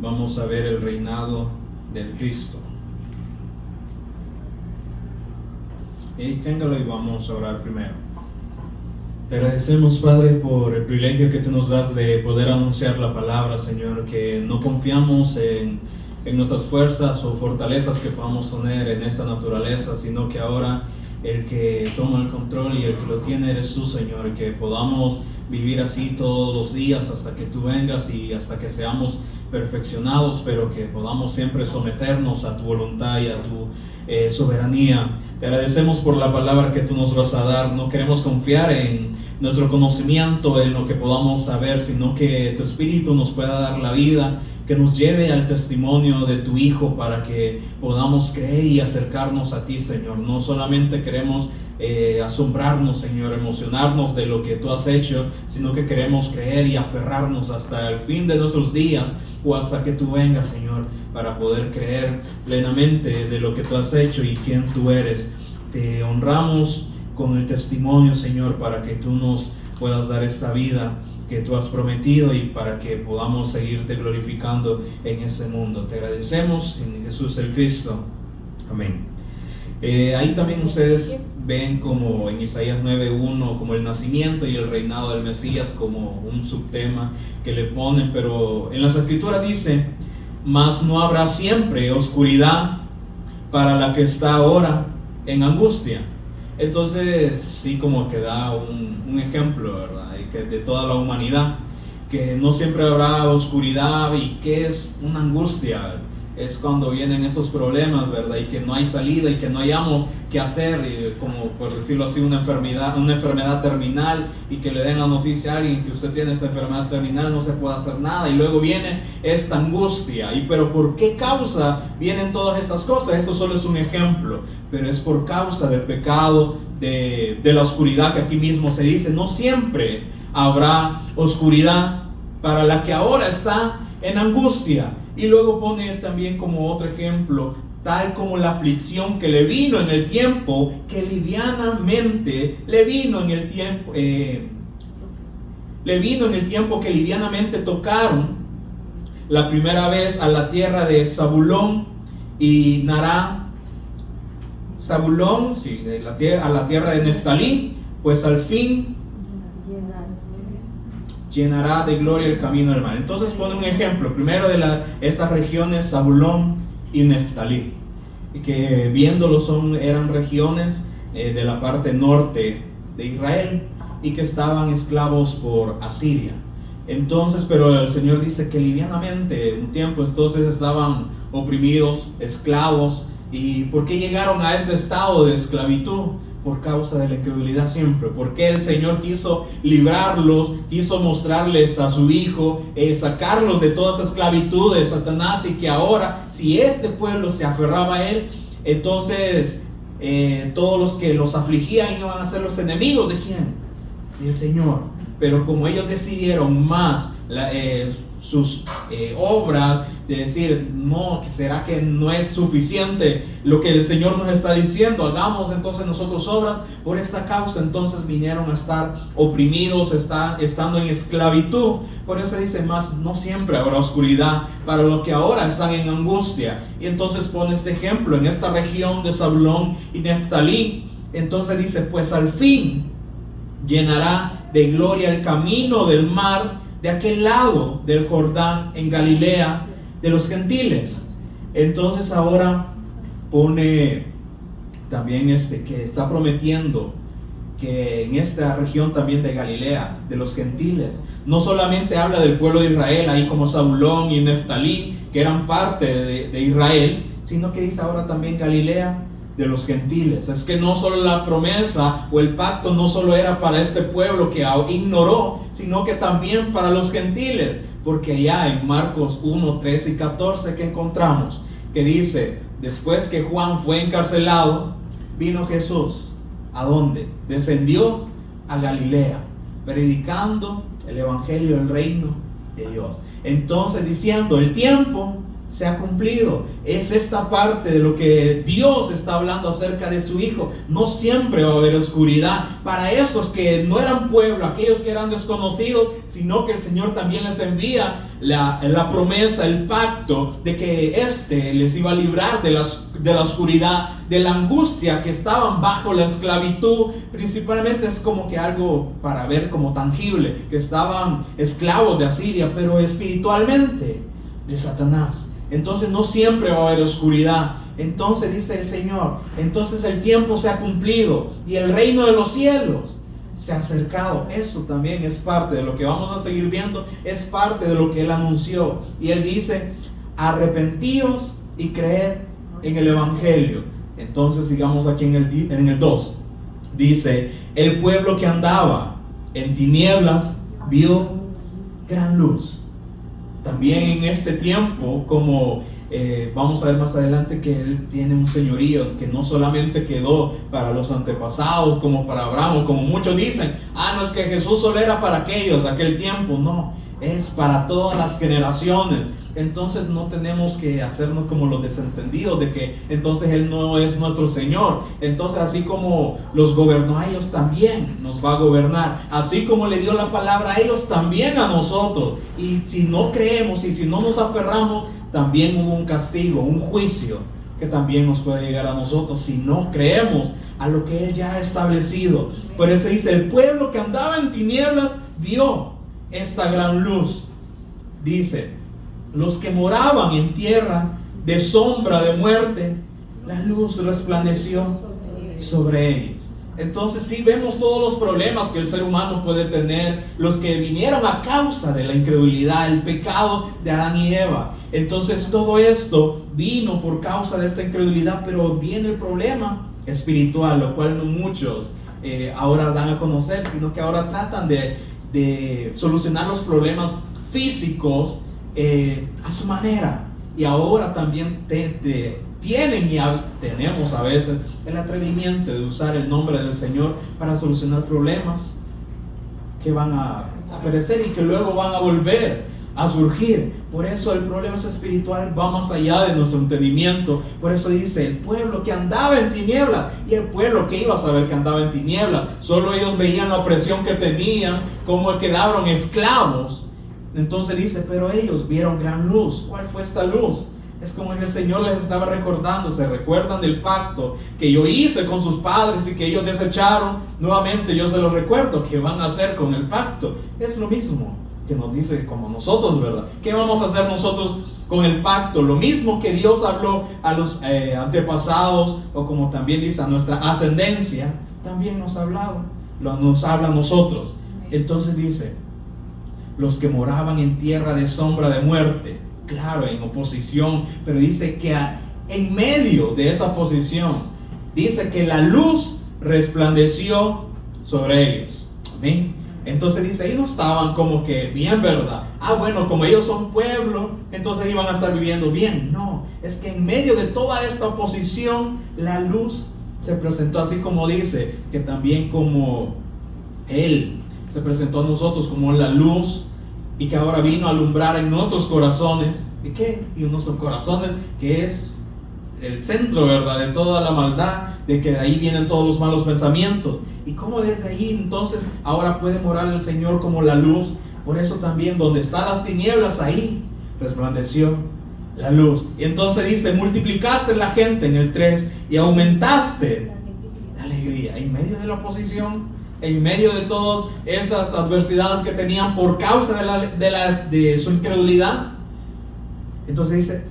vamos a ver el reinado del Cristo. Y téngalo y vamos a orar primero. Te agradecemos, Padre, por el privilegio que tú nos das de poder anunciar la palabra, Señor, que no confiamos en nuestras fuerzas o fortalezas que podamos tener en esta naturaleza, sino que ahora el que toma el control y el que lo tiene eres tú, Señor, que podamos vivir así todos los días hasta que tú vengas y hasta que seamos perfeccionados, pero que podamos siempre someternos a tu voluntad y a tu soberanía. Te agradecemos por la palabra que tú nos vas a dar. No queremos confiar en nuestro conocimiento, en lo que podamos saber, sino que tu Espíritu nos pueda dar la vida, que nos lleve al testimonio de tu Hijo para que podamos creer y acercarnos a ti, Señor. No solamente queremos asombrarnos, Señor, emocionarnos de lo que tú has hecho, sino que queremos creer y aferrarnos hasta el fin de nuestros días o hasta que tú vengas, Señor, para poder creer plenamente de lo que tú has hecho y quién tú eres. Te honramos con el testimonio, Señor, para que tú nos puedas dar esta vida que tú has prometido y para que podamos seguirte glorificando en ese mundo. Te agradecemos en Jesús el Cristo. Amén. Ahí también ustedes ven como en Isaías 9:1 como el nacimiento y el reinado del Mesías como un subtema que le ponen, pero en las Escrituras dice: mas no habrá siempre oscuridad para la que está ahora en angustia. Entonces sí, como que da un ejemplo, ¿verdad? Y que de toda la humanidad, que no siempre habrá oscuridad. ¿Y qué es una angustia? Es cuando vienen esos problemas, ¿verdad? Y que no hay salida y que no hayamos qué hacer, y como por decirlo así, una enfermedad terminal, y que le den la noticia a alguien que usted tiene esta enfermedad terminal, no se puede hacer nada, y luego viene esta angustia. Pero ¿por qué causa vienen todas estas cosas? Eso solo es un ejemplo, pero es por causa del pecado, de la oscuridad, que aquí mismo se dice. No siempre habrá oscuridad para la que ahora está en angustia. Y luego pone también como otro ejemplo: tal como la aflicción que le vino en el tiempo que livianamente le vino en el tiempo que livianamente tocaron la primera vez a la tierra de Zabulón y Nará. Zabulón, sí, a la tierra de Neftalí, pues al fin llenará de gloria el camino del mar. Entonces pone un ejemplo primero de estas regiones, Zabulón y Neftalí, que viéndolo eran regiones de la parte norte de Israel y que estaban esclavos por Asiria. Entonces, pero el Señor dice que livianamente un tiempo entonces estaban oprimidos, esclavos. ¿Y por qué llegaron a este estado de esclavitud? Por causa de la incredulidad siempre. Porque el Señor quiso librarlos, quiso mostrarles a su Hijo, sacarlos de toda esa esclavitud de Satanás, y que ahora, si este pueblo se aferraba a Él, entonces todos los que los afligían iban a ser los enemigos de ¿quién? Del Señor. Pero como ellos decidieron más sus obras, de decir, no, ¿será que no es suficiente lo que el Señor nos está diciendo? Hagamos entonces nosotros obras. Por esta causa entonces vinieron a estar oprimidos, estando en esclavitud. Por eso dice: más no siempre habrá oscuridad para los que ahora están en angustia. Y entonces pone este ejemplo en esta región de Zabulón y Neftalí. Entonces dice: pues al fin llenará de gloria el camino del mar de aquel lado del Jordán en Galilea de los gentiles. Entonces ahora pone también que está prometiendo que en esta región también de Galilea de los gentiles, no solamente habla del pueblo de Israel, ahí como Zabulón y Neftalí, que eran parte de Israel, sino que dice ahora también Galilea de los gentiles. Es que no solo la promesa o el pacto no solo era para este pueblo que ignoró, sino que también para los gentiles. Porque allá en Marcos 1, 13 y 14 que encontramos, que dice: después que Juan fue encarcelado, vino Jesús. ¿A dónde? Descendió a Galilea, predicando el evangelio del reino de Dios. Entonces diciendo: el tiempo se ha cumplido. Es esta parte de lo que Dios está hablando acerca de su Hijo. No siempre va a haber oscuridad para estos que no eran pueblo, aquellos que eran desconocidos, sino que el Señor también les envía la promesa, el pacto de que les iba a librar de la oscuridad, de la angustia que estaban bajo la esclavitud. Principalmente es como que algo para ver como tangible, que estaban esclavos de Asiria, pero espiritualmente de Satanás. Entonces no siempre va a haber oscuridad. Entonces dice el Señor, entonces el tiempo se ha cumplido y el reino de los cielos se ha acercado. Eso también es parte de lo que vamos a seguir viendo, es parte de lo que Él anunció. Y Él dice, arrepentíos y creed en el Evangelio. Entonces sigamos aquí en el 2. Dice, el pueblo que andaba en tinieblas vio gran luz. También en este tiempo, como vamos a ver más adelante, que Él tiene un señorío que no solamente quedó para los antepasados, como para Abraham, como muchos dicen, no es que Jesús solo era para aquel tiempo. No, es para todas las generaciones. Entonces no tenemos que hacernos como los desentendidos de que entonces Él no es nuestro Señor. Entonces así como los gobernó a ellos, también nos va a gobernar. Así como le dio la palabra a ellos, también a nosotros. Y si no creemos y si no nos aferramos, también hubo un castigo, un juicio que también nos puede llegar a nosotros si no creemos a lo que Él ya ha establecido. Por eso dice, el pueblo que andaba en tinieblas vio esta gran luz. Dice, los que moraban en tierra de sombra de muerte, la luz resplandeció sobre ellos. Entonces sí vemos todos los problemas que el ser humano puede tener, los que vinieron a causa de la incredulidad, el pecado de Adán y Eva. Entonces todo esto vino por causa de esta incredulidad, pero viene el problema espiritual, lo cual no muchos ahora dan a conocer, sino que ahora tratan de solucionar los problemas físicos a su manera. Y ahora también tienen y tenemos a veces el atrevimiento de usar el nombre del Señor para solucionar problemas que van a perecer y que luego van a volver a surgir. Por eso el problema espiritual va más allá de nuestro entendimiento. Por eso dice, el pueblo que andaba en tinieblas. Y el pueblo que iba a saber que andaba en tinieblas, solo ellos veían la opresión que tenían, cómo quedaron esclavos. Entonces dice, pero ellos vieron gran luz. ¿Cuál fue esta luz? Es como el Señor les estaba recordando. Se recuerdan del pacto que yo hice con sus padres y que ellos desecharon. Nuevamente yo se los recuerdo. ¿Qué van a hacer con el pacto? Es lo mismo que nos dice como nosotros, ¿verdad? ¿Qué vamos a hacer nosotros con el pacto? Lo mismo que Dios habló a los antepasados, o como también dice a nuestra ascendencia, también nos habla a nosotros. Entonces dice, los que moraban en tierra de sombra de muerte, claro, en oposición, pero dice que en medio de esa oposición, dice que la luz resplandeció sobre ellos. Amén. Entonces dice, ahí no estaban como que bien, ¿verdad? Bueno, como ellos son pueblo, entonces iban a estar viviendo bien. No, es que en medio de toda esta oposición, la luz se presentó, así como dice, que también como Él se presentó a nosotros como la luz, y que ahora vino a alumbrar en nuestros corazones. ¿Y qué? Y en nuestros corazones, que es el centro, ¿verdad?, de toda la maldad, de que de ahí vienen todos los malos pensamientos. Y cómo desde ahí entonces ahora puede morar el Señor como la luz. Por eso también donde están las tinieblas, ahí resplandeció la luz. Y entonces dice, multiplicaste la gente en el 3 y aumentaste la alegría. En medio de la oposición, en medio de todas esas adversidades que tenían por causa de su incredulidad, entonces dice,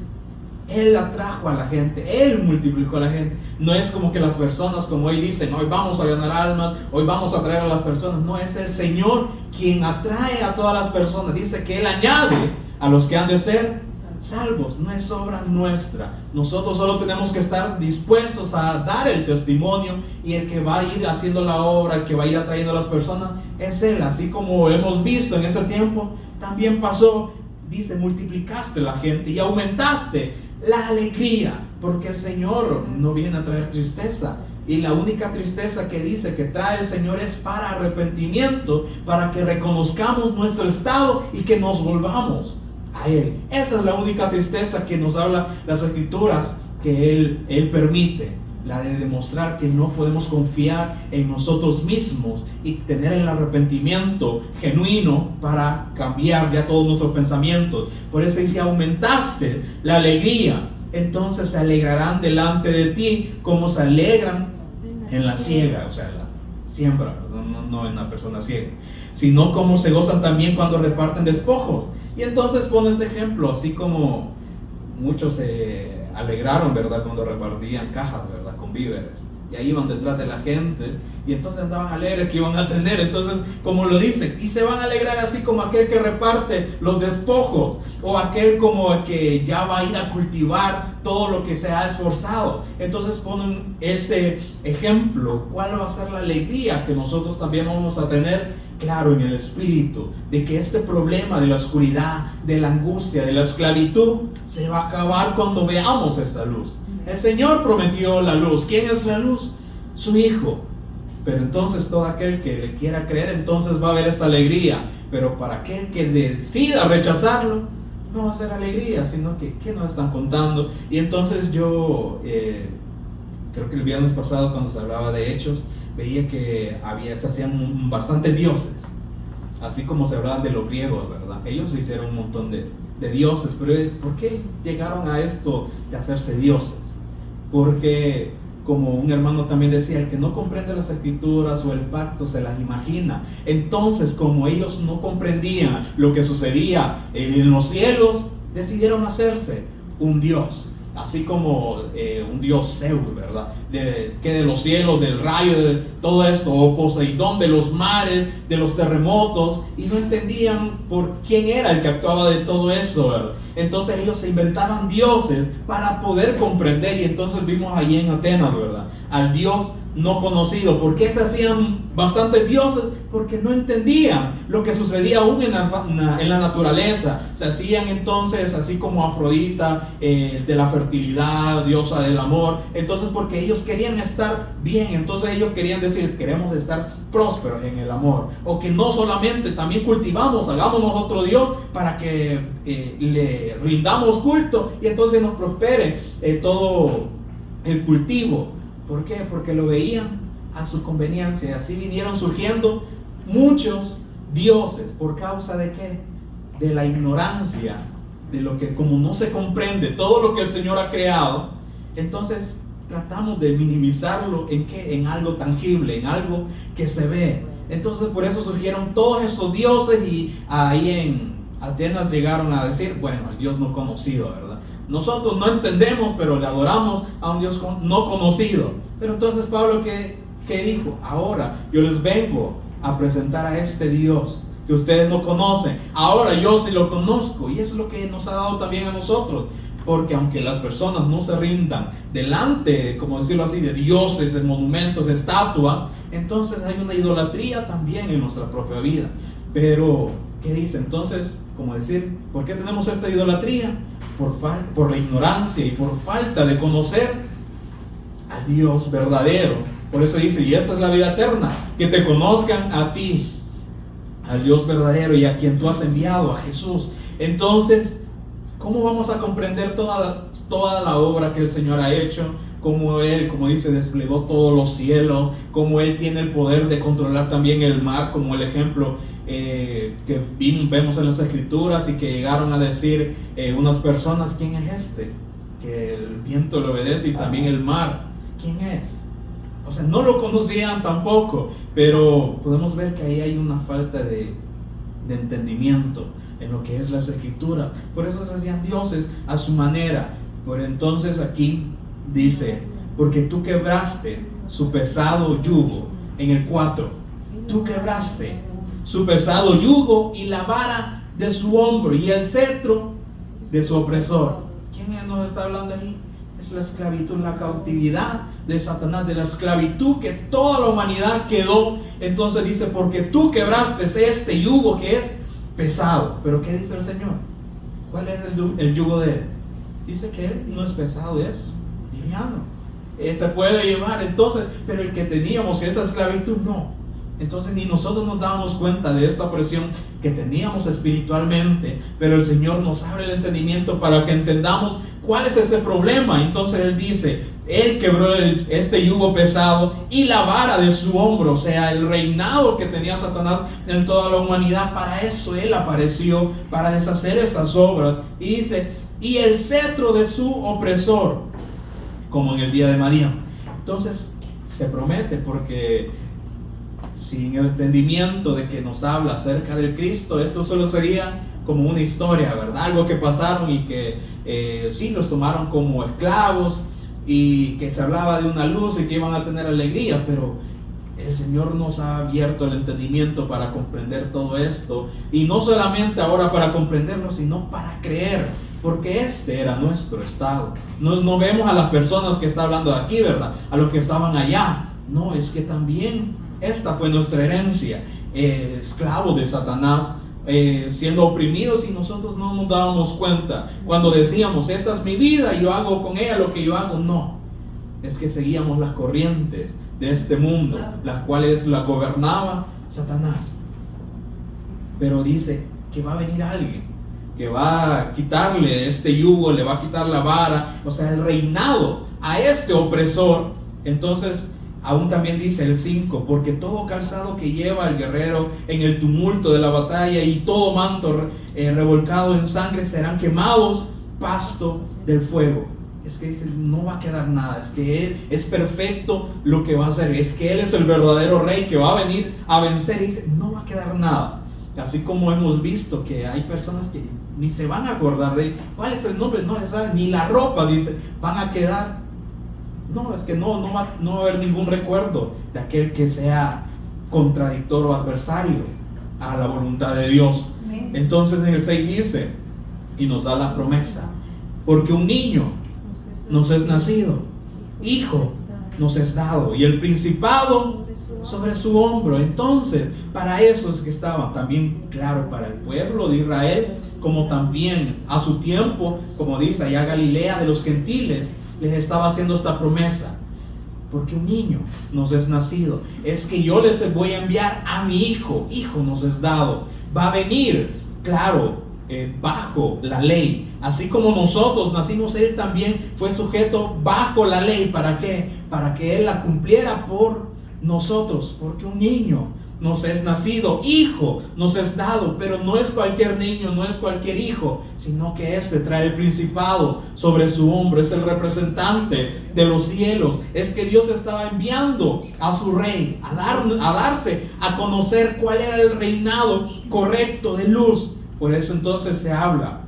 Él atrajo a la gente, Él multiplicó a la gente. No es como que las personas, como hoy dicen, hoy vamos a ganar almas, hoy vamos a atraer a las personas. No, es el Señor quien atrae a todas las personas. Dice que Él añade a los que han de ser salvos. No es obra nuestra. Nosotros solo tenemos que estar dispuestos a dar el testimonio, y el que va a ir haciendo la obra, el que va a ir atrayendo a las personas, es Él. Así como hemos visto en ese tiempo, también pasó. Dice, multiplicaste la gente y aumentaste la alegría, porque el Señor no viene a traer tristeza, y la única tristeza que dice que trae el Señor es para arrepentimiento, para que reconozcamos nuestro estado y que nos volvamos a Él. Esa es la única tristeza que nos habla las Escrituras, que Él permite, la de demostrar que no podemos confiar en nosotros mismos y tener el arrepentimiento genuino para cambiar ya todos nuestros pensamientos. Por eso dice: aumentaste la alegría, entonces se alegrarán delante de ti como se alegran en la siega, o sea, la siembra, no en la persona ciega, sino como se gozan también cuando reparten despojos. Y entonces pone este ejemplo, así como muchos se alegraron, ¿verdad?, cuando repartían cajas, ¿verdad?, con víveres. Y ahí iban detrás de la gente y entonces andaban alegres que iban a tener. Entonces, como lo dicen, y se van a alegrar así como aquel que reparte los despojos, o aquel como que ya va a ir a cultivar todo lo que se ha esforzado. Entonces ponen ese ejemplo. ¿Cuál va a ser la alegría que nosotros también vamos a tener? Claro, en el espíritu, de que este problema de la oscuridad, de la angustia, de la esclavitud, se va a acabar cuando veamos esta luz. El Señor prometió la luz. ¿Quién es la luz? Su Hijo. Pero entonces todo aquel que le quiera creer, entonces va a haber esta alegría. Pero para aquel que decida rechazarlo, no va a ser alegría, sino que ¿qué nos están contando? Y entonces yo creo que el viernes pasado, cuando se hablaba de Hechos, veía que se hacían bastantes dioses, así como se hablaban de los griegos, ¿verdad? Ellos hicieron un montón de dioses. Pero ¿por qué llegaron a esto de hacerse dioses? Porque, como un hermano también decía, el que no comprende las Escrituras o el pacto se las imagina. Entonces, como ellos no comprendían lo que sucedía en los cielos, decidieron hacerse un dios. Así como un dios Zeus, ¿verdad? Que de los cielos, del rayo, de todo esto, o Poseidón, de los mares, de los terremotos, y no entendían por quién era el que actuaba de todo eso, ¿verdad? Entonces ellos se inventaban dioses para poder comprender, y entonces vimos allí en Atenas, ¿verdad?, al Dios no conocido. ¿Por qué se hacían bastantes dioses? Porque no entendían lo que sucedía aún en la naturaleza. Se hacían entonces así como Afrodita, de la fertilidad, diosa del amor. Entonces, porque ellos querían estar bien, entonces ellos querían decir: queremos estar prósperos en el amor, o que no solamente también cultivamos, hagámonos otro Dios para que le rindamos culto y entonces nos prospere todo el cultivo. ¿Por qué? Porque lo veían a su conveniencia. Así vinieron surgiendo muchos dioses. ¿Por causa de qué? De la ignorancia, de lo que, como no se comprende todo lo que el Señor ha creado, entonces tratamos de minimizarlo ¿en qué? En algo tangible, en algo que se ve. Entonces por eso surgieron todos estos dioses, y ahí en Atenas llegaron a decir: bueno, el Dios no conocido, ¿verdad? Nosotros no entendemos, pero le adoramos a un Dios no conocido. Pero entonces Pablo, ¿qué dijo? Ahora yo les vengo a presentar a este Dios que ustedes no conocen. Ahora yo sí lo conozco, y es lo que nos ha dado también a nosotros. Porque aunque las personas no se rindan delante, como decirlo así, de dioses, de monumentos, de estatuas, entonces hay una idolatría también en nuestra propia vida. Pero, ¿qué dice? Entonces, como decir, ¿por qué tenemos esta idolatría? Por la ignorancia y por falta de conocer al Dios verdadero. Por eso dice: y esta es la vida eterna, que te conozcan a ti, al Dios verdadero, y a quien tú has enviado, a Jesús. Entonces, ¿cómo vamos a comprender toda la obra que el Señor ha hecho? Cómo Él, como dice, desplegó todos los cielos, cómo Él tiene el poder de controlar también el mar, como el ejemplo que vemos en las Escrituras, y que llegaron a decir unas personas: ¿quién es este? Que el viento le obedece, y también el mar. ¿Quién es? O sea, no lo conocían tampoco, pero podemos ver que ahí hay una falta de entendimiento en lo que es las Escrituras. Por eso se hacían dioses a su manera. Por entonces aquí dice: porque tú quebraste su pesado yugo. En el 4, tú quebraste su pesado yugo y la vara de su hombro y el cetro de su opresor. ¿Quién nos está hablando ahí? Es la esclavitud, la cautividad de Satanás, de la esclavitud que toda la humanidad quedó. Entonces dice: porque tú quebraste este yugo que es pesado. Pero ¿qué dice el Señor? ¿Cuál es el yugo de Él? Dice que Él no es pesado, es liviano. Se puede llevar. Entonces, pero el que teníamos, esa esclavitud, no. Entonces ni nosotros nos dábamos cuenta de esta opresión que teníamos espiritualmente, pero el Señor nos abre el entendimiento para que entendamos cuál es ese problema. Entonces Él dice, Él quebró este yugo pesado y la vara de su hombro, o sea, el reinado que tenía Satanás en toda la humanidad. Para eso Él apareció, para deshacer estas obras. Y dice, y el cetro de su opresor, como en el día de Madián. Entonces se promete, porque sin el entendimiento de que nos habla acerca del Cristo, esto solo sería como una historia, ¿verdad? Algo que pasaron y que sí los tomaron como esclavos, y que se hablaba de una luz y que iban a tener alegría, pero el Señor nos ha abierto el entendimiento para comprender todo esto, y no solamente ahora para comprenderlo, sino para creer, porque este era nuestro estado. No vemos a las personas que está hablando de aquí, ¿verdad? A los que estaban allá. No, es que también esta fue nuestra herencia, esclavos de Satanás, siendo oprimidos, y nosotros no nos dábamos cuenta. Cuando decíamos, esta es mi vida, yo hago con ella lo que yo hago, no, es que seguíamos las corrientes de este mundo, las cuales la gobernaba Satanás. Pero dice que va a venir alguien que va a quitarle este yugo, le va a quitar la vara, o sea, el reinado a este opresor. Entonces aún también dice el 5, porque todo calzado que lleva el guerrero en el tumulto de la batalla y todo manto revolcado en sangre serán quemados pasto del fuego. Es que dice, no va a quedar nada, es que Él es perfecto lo que va a hacer, es que Él es el verdadero rey que va a venir a vencer, y dice, no va a quedar nada. Así como hemos visto que hay personas que ni se van a acordar de cuál es el nombre, no se sabe, ni la ropa, dice, van a quedar. No, es que no va a haber ningún recuerdo de aquel que sea contradictor o adversario a la voluntad de Dios. Entonces en el 6 dice, y nos da la promesa, porque un niño nos es nacido, hijo nos es dado, y el principado sobre su hombro. Entonces, para eso es que estaba también claro para el pueblo de Israel, como también a su tiempo, como dice allá Galilea de los gentiles, les estaba haciendo esta promesa, porque un niño nos es nacido, es que yo les voy a enviar a mi hijo, hijo nos es dado, va a venir, claro, bajo la ley, así como nosotros nacimos, él también fue sujeto bajo la ley. ¿Para qué? Para que él la cumpliera por nosotros, porque un niño nos es nacido, hijo nos es dado, pero no es cualquier niño, no es cualquier hijo, sino que este trae el principado sobre su hombro, es el representante de los cielos. Es que Dios estaba enviando a su rey a darse a conocer cuál era el reinado correcto de luz. Por eso entonces se habla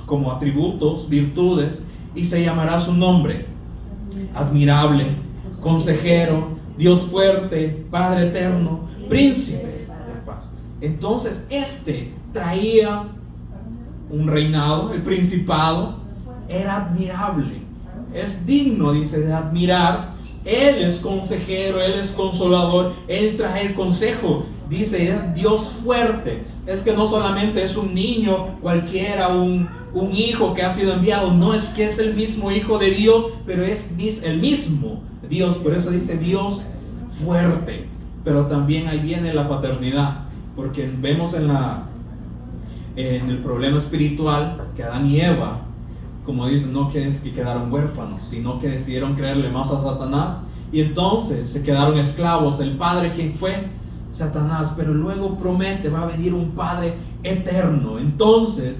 como atributos, virtudes, y se llamará su nombre admirable, consejero, Dios fuerte, Padre eterno, príncipe de paz. Entonces este traía un reinado, el principado, era admirable, es digno, dice, de admirar. Él es consejero, Él es consolador, Él trae el consejo, dice, es Dios fuerte. Es que no solamente es un niño cualquiera, un hijo que ha sido enviado, no, es que es el mismo Hijo de Dios, pero es el mismo Dios. Por eso dice Dios fuerte. Pero también ahí viene la paternidad, porque vemos en el problema espiritual que Adán y Eva, como dicen, no que quedaron huérfanos, sino que decidieron creerle más a Satanás, y entonces se quedaron esclavos. El padre, ¿quién fue? Satanás. Pero luego promete, va a venir un Padre eterno. Entonces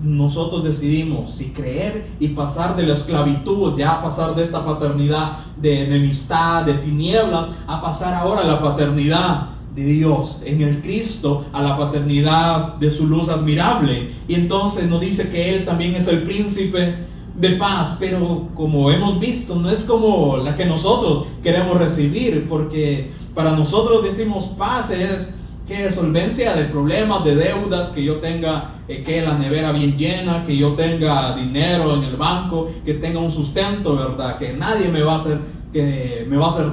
nosotros decidimos si creer y pasar de la esclavitud, ya pasar de esta paternidad de enemistad, de tinieblas, a pasar ahora a la paternidad de Dios en el Cristo, a la paternidad de su luz admirable. Y entonces nos dice que Él también es el príncipe de paz, pero como hemos visto, no es como la que nosotros queremos recibir, porque para nosotros decimos paz es que solvencia de problemas, de deudas, que yo tenga que la nevera bien llena, que yo tenga dinero en el banco, que tenga un sustento, ¿verdad? Que nadie me va a hacer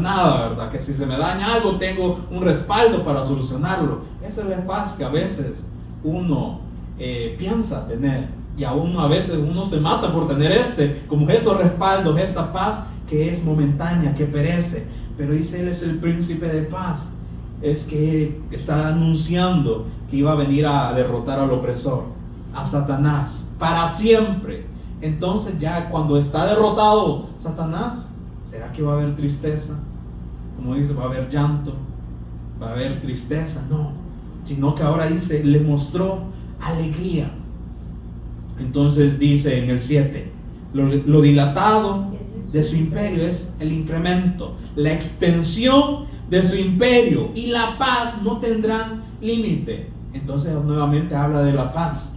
nada, ¿verdad? Que si se me daña algo tengo un respaldo para solucionarlo. Esa es la paz que a veces uno piensa tener, y aún a veces uno se mata por tener como estos respaldos, esta paz que es momentánea, que perece. Pero dice, Él es el príncipe de paz. es que está anunciando que iba a venir a derrotar al opresor, a Satanás, para siempre. Entonces ya cuando está derrotado Satanás, ¿será que va a haber tristeza? Como dice, va a haber llanto, va a haber tristeza. No, sino que ahora dice, le mostró alegría. Entonces dice en el 7, lo dilatado de su imperio es el incremento, la extensión de su imperio, y la paz no tendrán límite. Entonces nuevamente habla de la paz.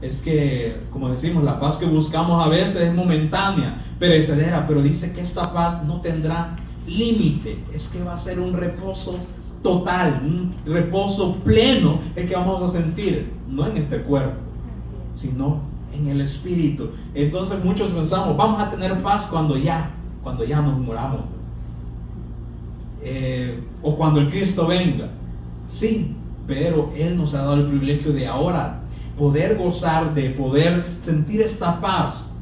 Es que, como decimos, la paz que buscamos a veces es momentánea, perecedera, pero dice que esta paz no tendrá límite. Es que va a ser un reposo total, un reposo pleno el que vamos a sentir, no en este cuerpo, sino en el espíritu. Entonces muchos pensamos, vamos a tener paz cuando ya nos muramos, o cuando el Cristo venga. Sí, pero Él nos ha dado el privilegio de ahora poder gozar, de poder sentir esta paz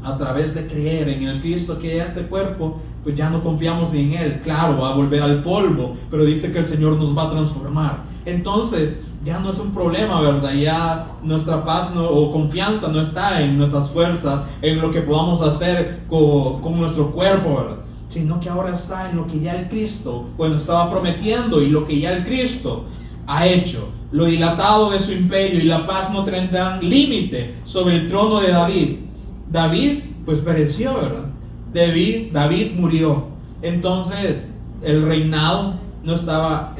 a través de creer en el Cristo que es este cuerpo. Pues ya no confiamos ni en Él, claro, va a volver al polvo, pero dice que el Señor nos va a transformar. Entonces ya no es un problema, ¿verdad? Ya nuestra paz o confianza no está en nuestras fuerzas, en lo que podamos hacer con nuestro cuerpo, ¿verdad? Sino que ahora está en lo que ya el Cristo, bueno, estaba prometiendo, y lo que ya el Cristo ha hecho. Lo dilatado de su imperio y la paz no tendrán límite sobre el trono de David. David pues pereció, ¿verdad? David murió. Entonces el reinado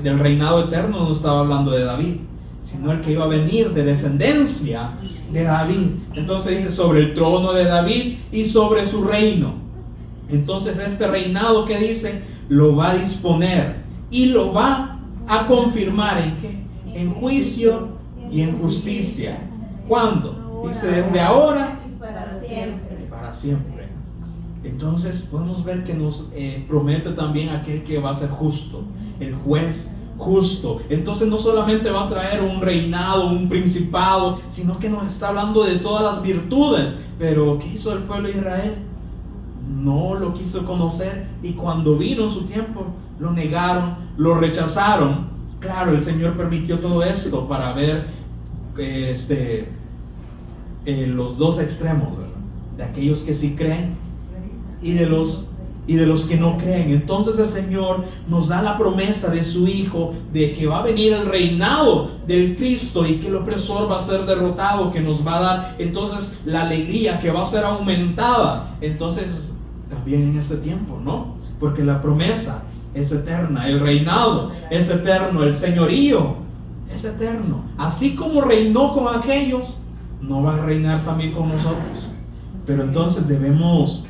del reinado eterno no estaba hablando de David, sino el que iba a venir de descendencia de David. Entonces dice sobre el trono de David y sobre su reino. Entonces este reinado que dice lo va a disponer y lo va a confirmar. ¿En qué? En juicio y en justicia. ¿Cuándo? Dice desde ahora y para siempre. Para siempre. Entonces podemos ver que nos promete también aquel que va a ser justo, el juez justo. Entonces no solamente va a traer un reinado, un principado, sino que nos está hablando de todas las virtudes. Pero ¿qué hizo el pueblo de Israel? No lo quiso conocer, y cuando vino en su tiempo lo negaron, lo rechazaron. Claro, el Señor permitió todo esto para ver los dos extremos, ¿verdad? De aquellos que sí creen y de los que no creen. Entonces el Señor nos da la promesa de su Hijo, de que va a venir el reinado del Cristo y que el opresor va a ser derrotado, que nos va a dar entonces la alegría que va a ser aumentada. Entonces también en este tiempo, ¿no? Porque la promesa es eterna, el reinado es eterno, el señorío es eterno. Así como reinó con aquellos, no va a reinar también con nosotros. Pero entonces debemos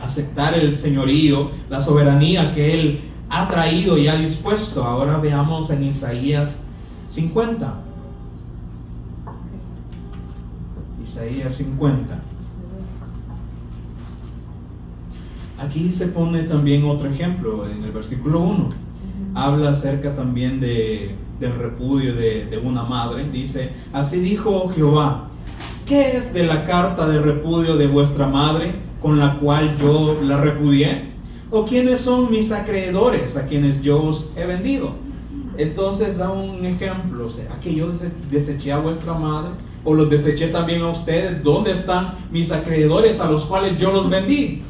aceptar el señorío, la soberanía que Él ha traído y ha dispuesto. Ahora veamos en Isaías 50. Isaías 50. Aquí se pone también otro ejemplo en el versículo 1. Habla acerca también del repudio de una madre. Dice, así dijo Jehová, ¿qué es de la carta de repudio de vuestra madre, con la cual yo la repudié? ¿O quiénes son mis acreedores, a quienes yo os he vendido? Entonces da un ejemplo. ¿Será que yo deseché a vuestra madre? ¿O los deseché también a ustedes? ¿Dónde están mis acreedores a los cuales yo los vendí?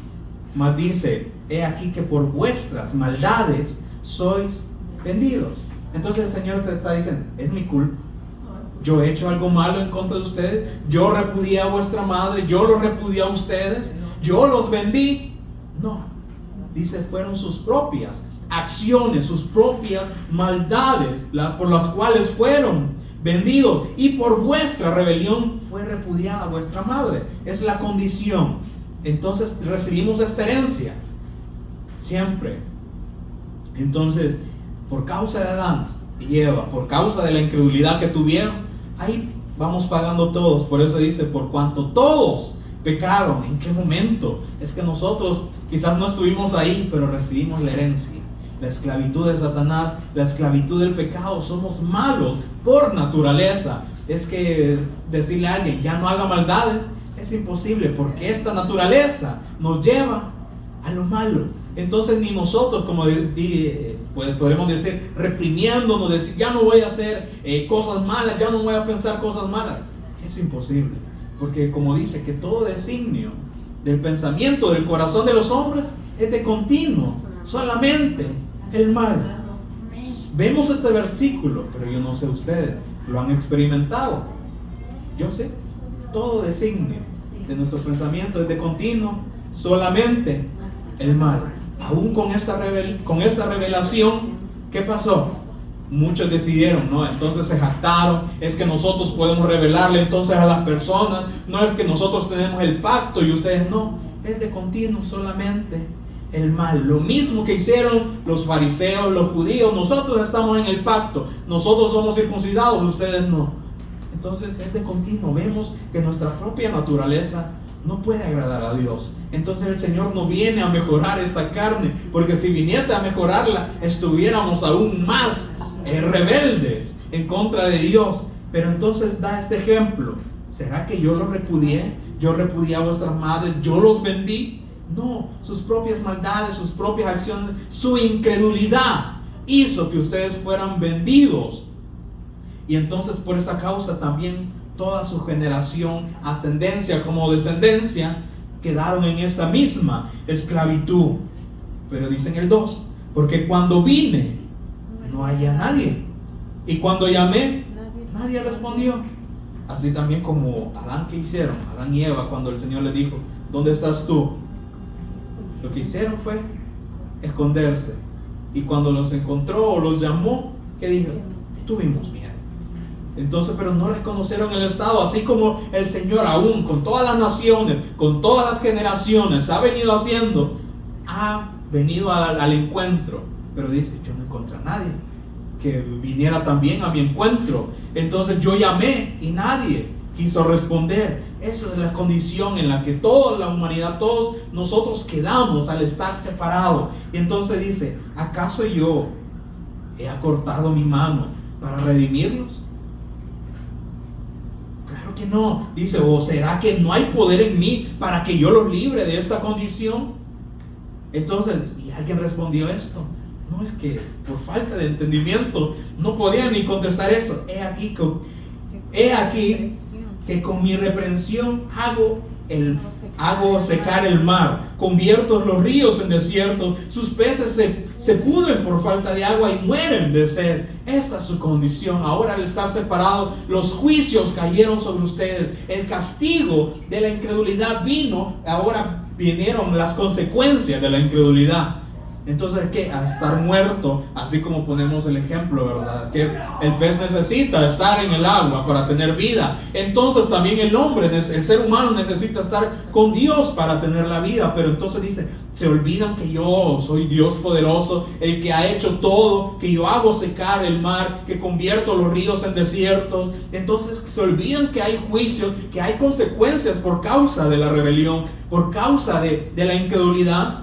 Mas dice, he aquí que por vuestras maldades sois vendidos. Entonces el Señor se está diciendo, es mi culpa. Yo he hecho algo malo en contra de ustedes. Yo repudié a vuestra madre. Yo los repudié a ustedes. Yo los vendí. No. Dice, fueron sus propias acciones, sus propias maldades por las cuales fueron vendidos. Y por vuestra rebelión fue repudiada vuestra madre. Es la condición. Entonces recibimos esta herencia siempre. Entonces, por causa de Adán y Eva, por causa de la incredulidad que tuvieron, ahí vamos pagando todos. Por eso dice, por cuanto todos pecaron. ¿En qué momento? Es que nosotros quizás no estuvimos ahí, pero recibimos la herencia, la esclavitud de Satanás, la esclavitud del pecado. Somos malos por naturaleza. Es que decirle a alguien, ya no haga maldades, es imposible, porque esta naturaleza nos lleva a lo malo. Entonces ni nosotros, como podremos decir, reprimiéndonos, decir, ya no voy a hacer cosas malas, ya no voy a pensar cosas malas. Es imposible, porque como dice que todo designio del pensamiento del corazón de los hombres es de continuo, solamente el mal. Vemos este versículo, pero yo no sé ustedes, ¿lo han experimentado? Yo sé, todo designio de nuestro pensamiento es de continuo, solamente el mal. Aún con esta revelación, ¿qué pasó? Muchos decidieron, ¿no? Entonces se jactaron, es que nosotros podemos revelarle entonces a las personas, no es que nosotros tenemos el pacto y ustedes no, es de continuo solamente el mal. Lo mismo que hicieron los fariseos, los judíos, nosotros estamos en el pacto, nosotros somos circuncidados, ustedes no. Entonces es de continuo, vemos que nuestra propia naturaleza no puede agradar a Dios. Entonces el Señor no viene a mejorar esta carne, porque si viniese a mejorarla, estuviéramos aún más rebeldes en contra de Dios. Pero entonces da este ejemplo. ¿Será que yo los repudié? ¿Yo repudié a vuestras madres? ¿Yo los vendí? No, sus propias maldades, sus propias acciones, su incredulidad hizo que ustedes fueran vendidos. Y entonces por esa causa también toda su generación, ascendencia como descendencia, quedaron en esta misma esclavitud. Pero dice en el 2, porque cuando vine, no hallé a nadie. Y cuando llamé, nadie respondió. Así también como Adán, ¿qué hicieron? Adán y Eva, cuando el Señor les dijo, ¿dónde estás tú? Lo que hicieron fue esconderse. Y cuando los encontró o los llamó, ¿qué dijeron? Tuvimos miedo. Entonces, pero no reconocieron el estado, así como el Señor aún con todas las naciones, con todas las generaciones ha venido haciendo, ha venido al encuentro. Pero dice, yo no encontré a nadie que viniera también a mi encuentro. Entonces yo llamé y nadie quiso responder. Esa es la condición en la que toda la humanidad, todos nosotros quedamos al estar separados. Y entonces dice, ¿acaso yo he acortado mi mano para redimirlos? Claro que no. Dice, ¿o será que no hay poder en mí para que yo los libre de esta condición? Entonces, y alguien respondió esto. No, es que por falta de entendimiento no podían ni contestar esto. He aquí que con mi reprensión hago secar el mar, convierto los ríos en desiertos, sus peces se pudren por falta de agua y mueren de sed. Esta es su condición. Ahora, al estar separados, los juicios cayeron sobre ustedes, el castigo de la incredulidad vino, ahora vinieron las consecuencias de la incredulidad. Entonces, ¿qué? A estar muerto, así como ponemos el ejemplo, ¿verdad? Que el pez necesita estar en el agua para tener vida. Entonces también el hombre, el ser humano necesita estar con Dios para tener la vida. Pero entonces dice, se olvidan que yo soy Dios poderoso, el que ha hecho todo, que yo hago secar el mar, que convierto los ríos en desiertos. Entonces se olvidan que hay juicios, que hay consecuencias por causa de la rebelión, por causa de la incredulidad.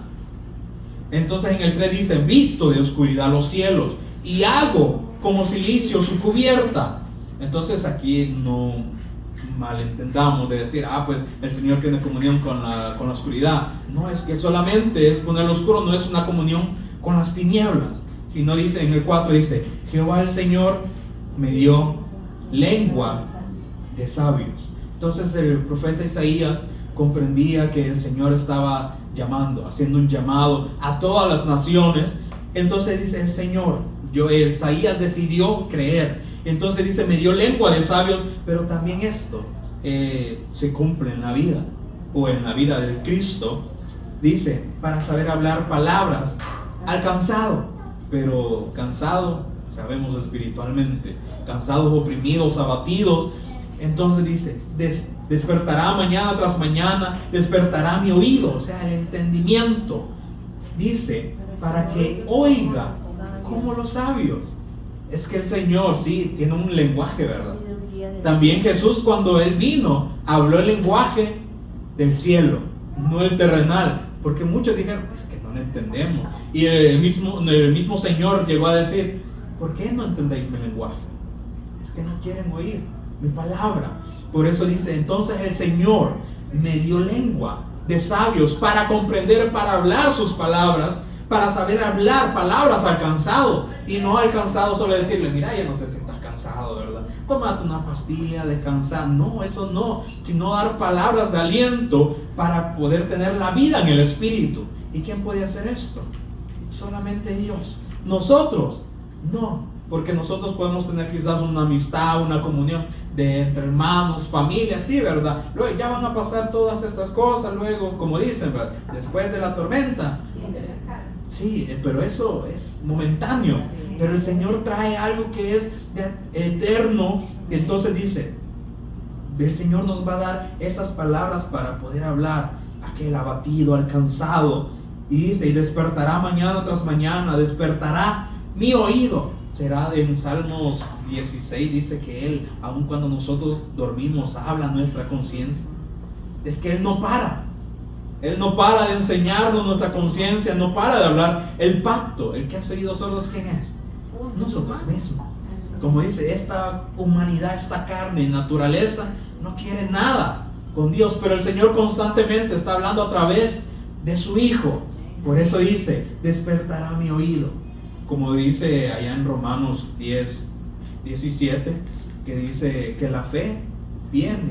Entonces en el 3 dice, visto de oscuridad los cielos y hago como silicio su cubierta. Entonces aquí no malentendamos de decir, pues el Señor tiene comunión con la oscuridad. No, es que solamente es poner lo oscuro, no es una comunión con las tinieblas. Sino dice en el 4, dice, Jehová el Señor me dio lengua de sabios. Entonces el profeta Isaías comprendía que el Señor estaba llamando, haciendo un llamado a todas las naciones. Entonces dice el Señor, Isaías decidió creer. Entonces dice, me dio lengua de sabios. Pero también esto se cumple en la vida, o en la vida del Cristo. Dice, para saber hablar palabras al cansado. Pero cansado, sabemos espiritualmente, cansados, oprimidos, abatidos. Entonces dice, despertará mañana tras mañana, despertará mi oído, o sea, el entendimiento. Dice, para que oiga como los sabios. Es que el Señor, sí, tiene un lenguaje, ¿verdad? También Jesús, cuando Él vino, habló el lenguaje del cielo, no el terrenal. Porque muchos dijeron, es que no lo entendemos. Y el mismo Señor llegó a decir, ¿por qué no entendéis mi lenguaje? Es que no quieren oír mi palabra. Por eso dice, entonces el Señor me dio lengua de sabios para comprender, para hablar sus palabras para saber hablar palabras al cansado. Y no al cansado solo decirle, mira, ya no te sientas cansado, ¿verdad? Tómate una pastilla, descansa. No, eso no, sino dar palabras de aliento para poder tener la vida en el Espíritu. ¿Y quién puede hacer esto? Solamente Dios. Nosotros, no. Porque nosotros podemos tener quizás una amistad, una comunión entre hermanos, familia, sí, ¿verdad? Luego ya van a pasar todas estas cosas, luego, como dicen, ¿verdad? Después de la tormenta. Sí, pero eso es momentáneo. Pero el Señor trae algo que es eterno. Entonces dice, el Señor nos va a dar esas palabras para poder hablar a aquel abatido, al cansado. Y dice, y despertará mañana tras mañana, despertará mi oído. Será en Salmos 16, dice que Él, aun cuando nosotros dormimos, habla a nuestra conciencia. Es que Él no para. Él no para de enseñarnos nuestra conciencia, no para de hablar. El pacto, el que hace oídos sordos, ¿quién es? Nosotros mismos. Como dice, esta humanidad, esta carne, naturaleza, no quiere nada con Dios, pero el Señor constantemente está hablando a través de su Hijo. Por eso dice, despertará mi oído. Como dice allá en Romanos 10, 17, que dice que la fe viene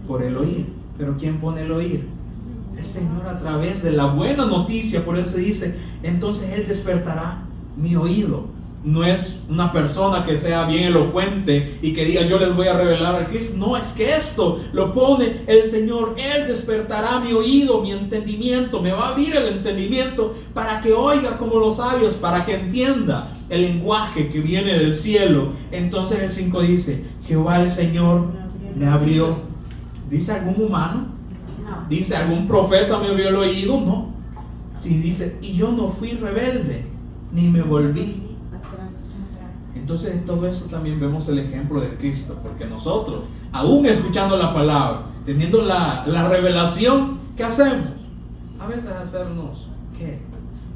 por el oír. Pero ¿quién pone el oír? El Señor a través de la buena noticia. Por eso dice, entonces Él despertará mi oído. No es una persona que sea bien elocuente y que diga yo les voy a revelar al Cristo. No, es que esto lo pone el Señor. Él despertará mi oído, mi entendimiento. Me va a abrir el entendimiento para que oiga como los sabios, para que entienda el lenguaje que viene del cielo. Entonces el 5 dice, Jehová el Señor me abrió. ¿Dice algún humano? ¿Dice algún profeta me abrió el oído? No. Si dice, y yo no fui rebelde, ni me volví. Entonces en todo eso también vemos el ejemplo de Cristo, porque nosotros, aún escuchando la palabra, teniendo la revelación, ¿qué hacemos? A veces hacernos, ¿qué?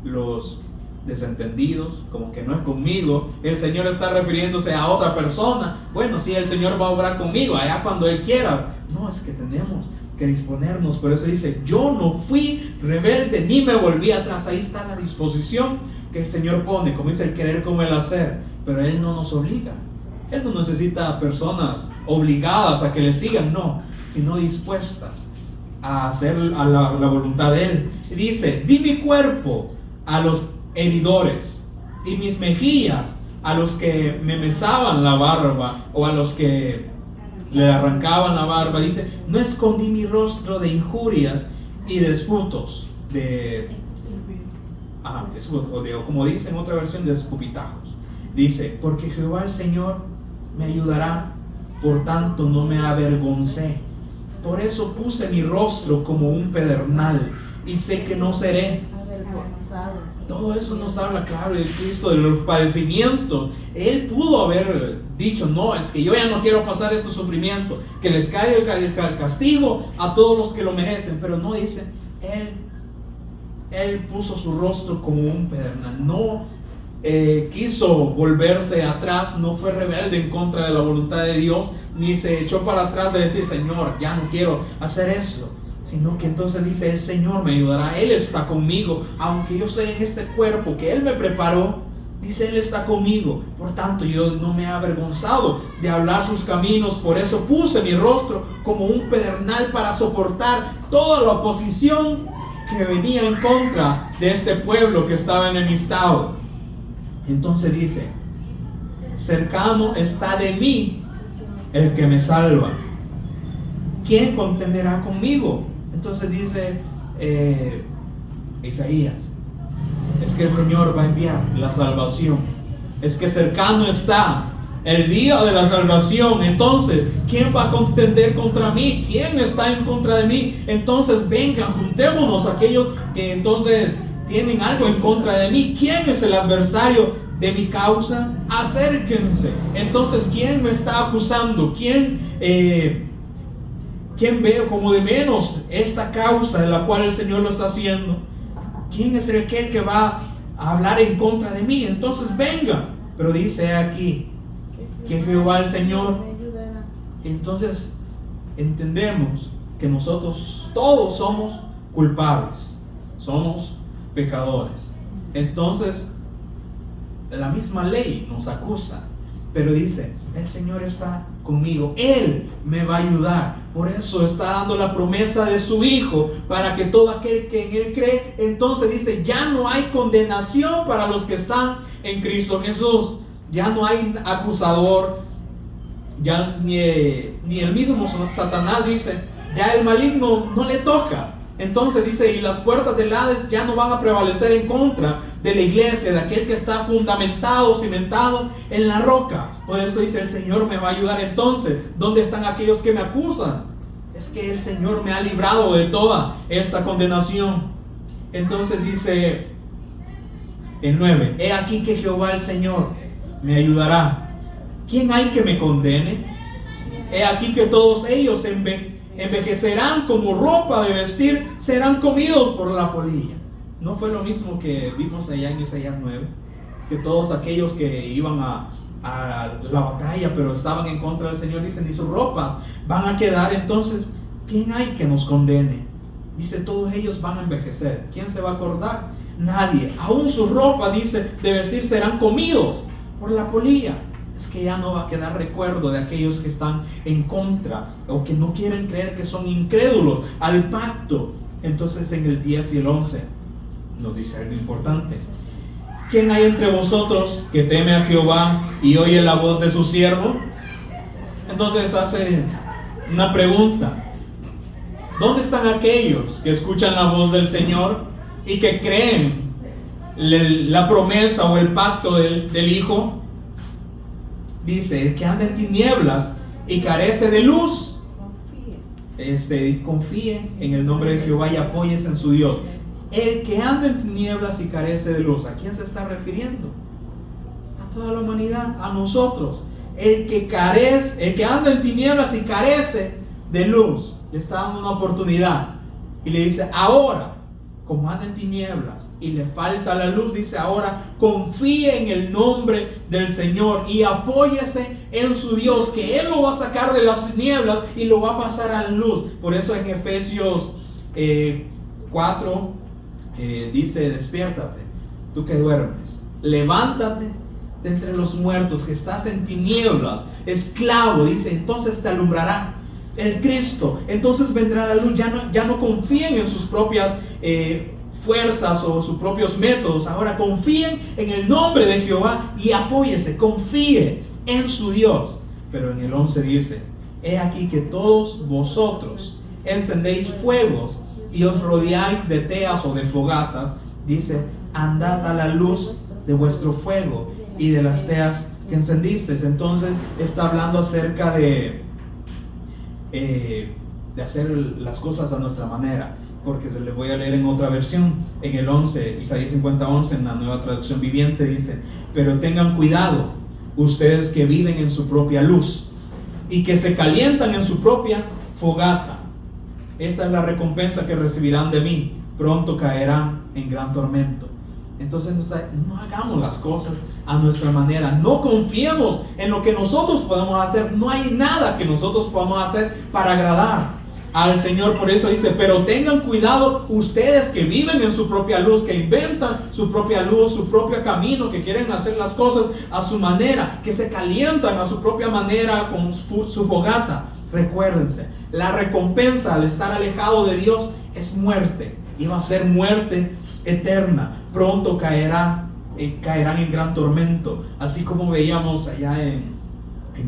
Los desentendidos, como que no es conmigo, el Señor está refiriéndose a otra persona. Bueno, sí, el Señor va a obrar conmigo, allá cuando Él quiera. No, es que tenemos que disponernos. Por eso dice, yo no fui rebelde, ni me volví atrás. Ahí está la disposición que el Señor pone, como dice el querer como el hacer. Pero Él no nos obliga. Él no necesita personas obligadas a que le sigan, no, sino dispuestas a hacer a la voluntad de Él. Y dice, di mi cuerpo a los heridores y mis mejillas a los que me mesaban la barba o a los que le arrancaban la barba. Dice, no escondí mi rostro de injurias y de disputos, o como dice en otra versión, de escupitajos. Dice, porque Jehová el Señor me ayudará, por tanto no me avergoncé. Por eso puse mi rostro como un pedernal y sé que no seré avergonzado. Todo eso nos habla claro de Cristo, de los padecimientos. Él pudo haber dicho, no, es que yo ya no quiero pasar este sufrimiento, que les caiga el castigo a todos los que lo merecen. Pero no dice, Él puso su rostro como un pedernal. No quiso volverse atrás, no fue rebelde en contra de la voluntad de Dios, ni se echó para atrás de decir, Señor, ya no quiero hacer eso, sino que entonces dice, el Señor me ayudará, Él está conmigo, aunque yo soy en este cuerpo que Él me preparó, dice, Él está conmigo, por tanto yo no me he avergonzado de hablar sus caminos. Por eso puse mi rostro como un pedernal para soportar toda la oposición que venía en contra de este pueblo que estaba enemistado. Entonces dice, cercano está de mí el que me salva. ¿Quién contenderá conmigo? Entonces dice Isaías, es que el Señor va a enviar la salvación. Es que cercano está el día de la salvación. Entonces, ¿quién va a contender contra mí? ¿Quién está en contra de mí? Entonces vengan, juntémonos aquellos que entonces tienen algo en contra de mí. ¿Quién es el adversario de mi causa? Acérquense. Entonces, ¿quién me está acusando? ¿Quién ve como de menos esta causa de la cual el Señor lo está haciendo? ¿Quién es aquel que va a hablar en contra de mí? Entonces venga. Pero dice aquí que Jehová el Señor. Entonces entendemos que nosotros todos somos culpables, somos pecadores. Entonces, la misma ley nos acusa, pero dice, el Señor está conmigo, Él me va a ayudar. Por eso está dando la promesa de su Hijo, para que todo aquel que en Él cree, entonces dice, ya no hay condenación para los que están en Cristo Jesús. Ya no hay acusador, ya ni el mismo Satanás dice, ya el maligno no le toca. Entonces dice, y las puertas del Hades ya no van a prevalecer en contra de la iglesia, de aquel que está fundamentado, cimentado en la roca. Por eso dice, el Señor me va a ayudar. Entonces, ¿dónde están aquellos que me acusan? Es que el Señor me ha librado de toda esta condenación. Entonces dice el 9, he aquí que Jehová el Señor me ayudará. ¿Quién hay que me condene? He aquí que todos ellos envejecerán como ropa de vestir, serán comidos por la polilla. ¿No fue lo mismo que vimos allá en Isaías 9? Que todos aquellos que iban a la batalla, pero estaban en contra del Señor, dicen, y sus ropas van a quedar. Entonces, ¿quién hay que nos condene? Dice, todos ellos van a envejecer. ¿Quién se va a acordar? Nadie. Aún sus ropas, dice, de vestir serán comidos por la polilla. Es que ya no va a quedar recuerdo de aquellos que están en contra o que no quieren creer, que son incrédulos al pacto. Entonces en el 10 y el 11 nos dice algo importante. ¿Quién hay entre vosotros que teme a Jehová y oye la voz de su siervo? Entonces hace una pregunta. ¿Dónde están aquellos que escuchan la voz del Señor y que creen la promesa o el pacto del Hijo? Dice, el que anda en tinieblas y carece de luz, confíe en el nombre de Jehová y apóyese en su Dios. El que anda en tinieblas y carece de luz, ¿a quién se está refiriendo? A toda la humanidad, a nosotros. El que anda en tinieblas y carece de luz, le está dando una oportunidad y le dice, ahora, como anda en tinieblas y le falta la luz, dice, ahora confíe en el nombre del Señor y apóyese en su Dios, que Él lo va a sacar de las tinieblas y lo va a pasar a la luz. Por eso en Efesios 4 dice, despiértate, tú que duermes, levántate de entre los muertos, que estás en tinieblas, esclavo, dice, entonces te alumbrará el Cristo. Entonces vendrá la luz. Ya no confíen en sus propias fuerzas o sus propios métodos. Ahora confíen en el nombre de Jehová y apóyese, confíe en su Dios. Pero en el 11 dice, he aquí que todos vosotros encendéis fuegos y os rodeáis de teas o de fogatas. Dice, andad a la luz de vuestro fuego y de las teas que encendisteis. Entonces está hablando acerca de hacer las cosas a nuestra manera, porque se les voy a leer en otra versión. En el 11, Isaías 50:11, en la Nueva Traducción Viviente dice, pero tengan cuidado ustedes que viven en su propia luz y que se calientan en su propia fogata. Esta es la recompensa que recibirán de mí, pronto caerán en gran tormento. Entonces no hagamos las cosas a nuestra manera, no confiemos en lo que nosotros podemos hacer. No hay nada que nosotros podamos hacer para agradar al Señor. Por eso dice, pero tengan cuidado ustedes que viven en su propia luz, que inventan su propia luz, su propio camino, que quieren hacer las cosas a su manera, que se calientan a su propia manera con su fogata. Recuérdense, la recompensa al estar alejado de Dios es muerte, y va a ser muerte eterna. Pronto caerán en gran tormento, así como veíamos allá en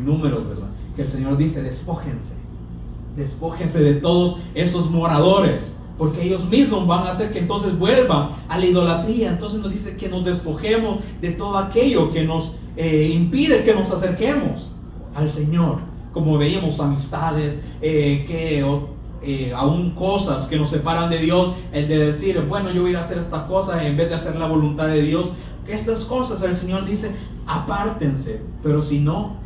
Números, ¿verdad? Que el Señor dice, despójense de todos esos moradores, porque ellos mismos van a hacer que entonces vuelvan a la idolatría. Entonces nos dice que nos despojemos de todo aquello que nos impide que nos acerquemos al Señor, como veíamos amistades, aún cosas que nos separan de Dios, el de decir, bueno, yo voy a ir a hacer estas cosas en vez de hacer la voluntad de Dios. Estas cosas el Señor dice, apártense. Pero si no,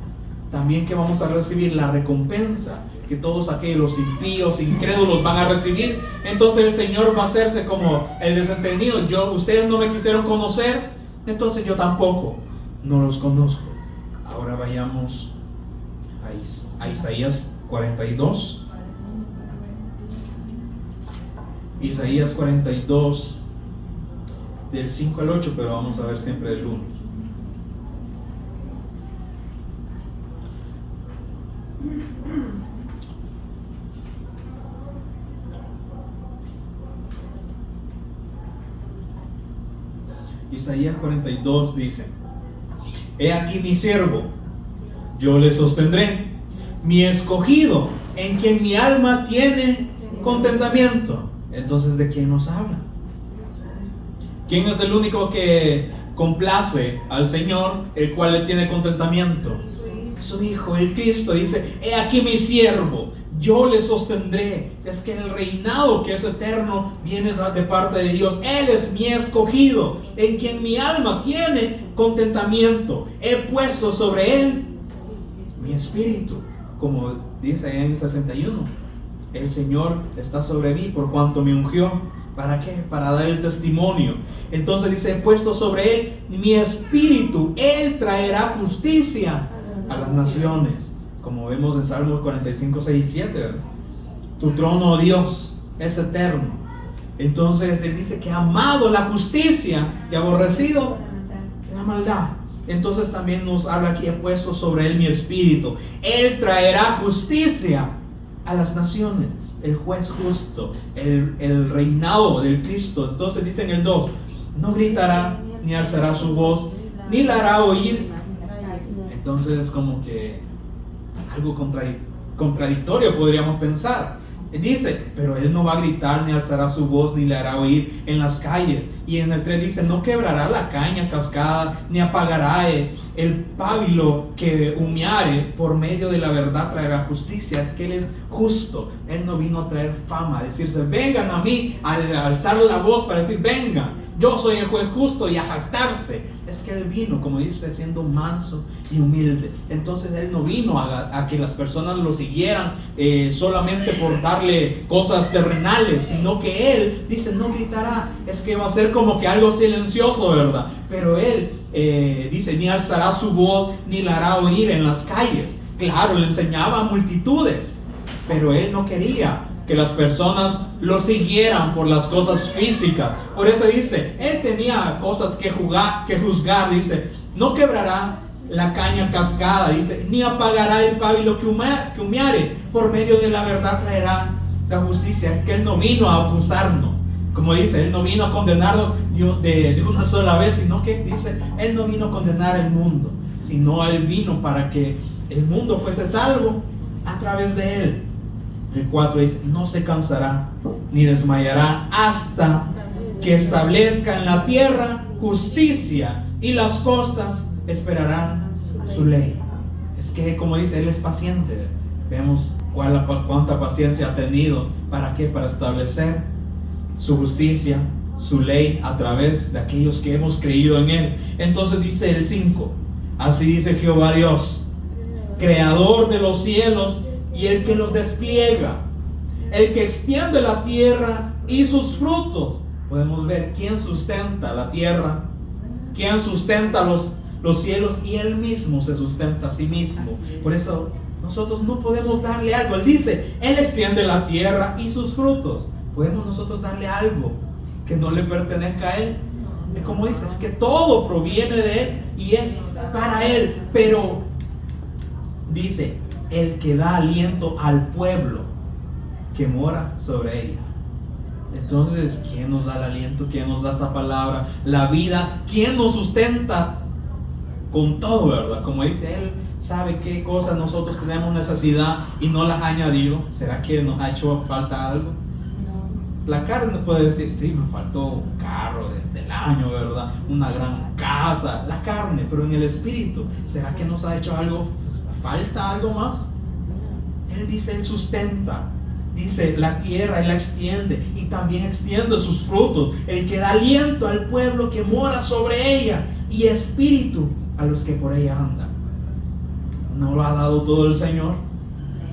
también que vamos a recibir la recompensa que todos aquellos impíos, incrédulos van a recibir. Entonces el Señor va a hacerse como el desentendido. Ustedes no me quisieron conocer, entonces yo tampoco no los conozco. Ahora vayamos a Isaías 42. Isaías 42, del 5 al 8, pero vamos a ver siempre el 1. Isaías 42 dice: He aquí mi siervo, yo le sostendré, mi escogido, en quien mi alma tiene contentamiento. Entonces, ¿de quién nos habla? ¿Quién es el único que complace al Señor, el cual le tiene contentamiento? Su Hijo, el Cristo. Dice: He aquí mi siervo, yo le sostendré. Es que el reinado que es eterno viene de parte de Dios. Él es mi escogido, en quien mi alma tiene contentamiento. He puesto sobre él mi espíritu, como dice en 61. El Señor está sobre mí por cuanto me ungió. ¿Para qué? Para dar el testimonio. Entonces dice: he puesto sobre él mi espíritu. Él traerá justicia a las naciones, como vemos en Salmos 45, 6 y 7, ¿verdad? Tu trono, oh Dios, es eterno. Entonces él dice que ha amado la justicia y aborrecido la maldad. Entonces también nos habla aquí: he puesto sobre él mi espíritu. Él traerá justicia a las naciones. El juez justo, el reinado del Cristo. Entonces dice en el 2: no gritará, ni alzará su voz, ni la hará oír. Entonces es como que algo contradictorio podríamos pensar. Dice: pero él no va a gritar, ni alzará su voz, ni le hará oír en las calles. Y en el 3 dice: no quebrará la caña cascada, ni apagará el pábilo que humeare. Por medio de la verdad traerá justicia. Es que él es justo. Él no vino a traer fama, a decirse: vengan a mí, a alzar la voz para decir: vengan, yo soy el juez justo, y a jactarse. Es que él vino, como dice, siendo manso y humilde. Entonces él no vino a que las personas lo siguieran solamente por darle cosas terrenales, sino que él dice: no gritará. Es que va a ser como que algo silencioso, ¿verdad? Pero él dice: ni alzará su voz, ni la hará oír en las calles. Claro, le enseñaba a multitudes, pero él no quería que las personas lo siguieran por las cosas físicas. Por eso dice: él tenía cosas que juzgar. Dice: no quebrará la caña cascada, dice, ni apagará el pábilo que humeare. Por medio de la verdad traerá la justicia. Es que él no vino a acusarnos, como dice, él no vino a condenarnos de una sola vez, sino que dice: él no vino a condenar el mundo, sino él vino para que el mundo fuese salvo a través de él. El 4 dice: no se cansará ni desmayará hasta que establezca en la tierra justicia, y las costas esperarán su ley. Es que, como dice, él es paciente. Vemos cuánta paciencia ha tenido. ¿Para qué? Para establecer su justicia, su ley, a través de aquellos que hemos creído en él. Entonces dice el 5: así dice Jehová Dios, creador de los cielos y el que los despliega, el que extiende la tierra y sus frutos. Podemos ver quién sustenta la tierra, quién sustenta los cielos, y él mismo se sustenta a sí mismo. Por eso nosotros no podemos darle algo. Él dice: él extiende la tierra y sus frutos. ¿Podemos nosotros darle algo que no le pertenezca a él? Es como dice, es que todo proviene de él y es para él. Pero dice: el que da aliento al pueblo que mora sobre ella. Entonces, ¿quién nos da el aliento? ¿Quién nos da esta palabra? La vida. ¿Quién nos sustenta con todo, verdad? Como dice, él sabe qué cosas nosotros tenemos necesidad y no las añadió. ¿Será que nos ha hecho falta algo? La carne puede decir: sí, me faltó un carro del año, ¿verdad? Una gran casa, la carne. Pero en el espíritu, ¿será que nos ha hecho algo? ¿Falta algo más? Él dice: él sustenta. Dice: la tierra él la extiende, y también extiende sus frutos. El que da aliento al pueblo que mora sobre ella, y espíritu a los que por ella andan. ¿No lo ha dado todo el Señor?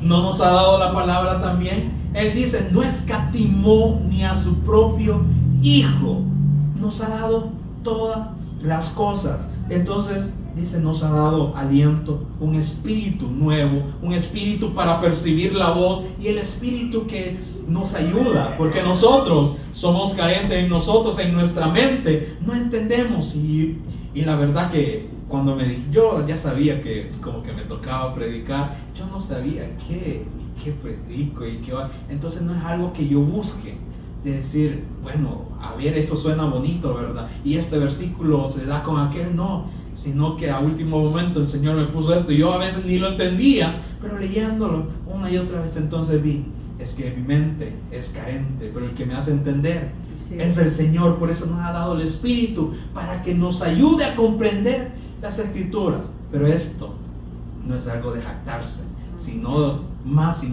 ¿No nos ha dado la palabra también? Él dice: no escatimó ni a su propio Hijo. Nos ha dado todas las cosas. Entonces dice, nos ha dado aliento, un espíritu nuevo, un espíritu para percibir la voz y el espíritu que nos ayuda, porque nosotros somos carentes en nosotros, en nuestra mente, no entendemos y la verdad que cuando me dije, yo ya sabía que como que me tocaba predicar, yo no sabía qué predico y qué va, entonces no es algo que yo busque. De decir, bueno, a ver, esto suena bonito, ¿verdad? Y este versículo se da con aquel, no, sino que a último momento el Señor me puso esto y yo a veces ni lo entendía, pero leyéndolo una y otra vez entonces vi, es que mi mente es carente, pero el que me hace entender es el Señor. Por eso nos ha dado el Espíritu para que nos ayude a comprender las Escrituras. Pero esto no es algo de jactarse, sino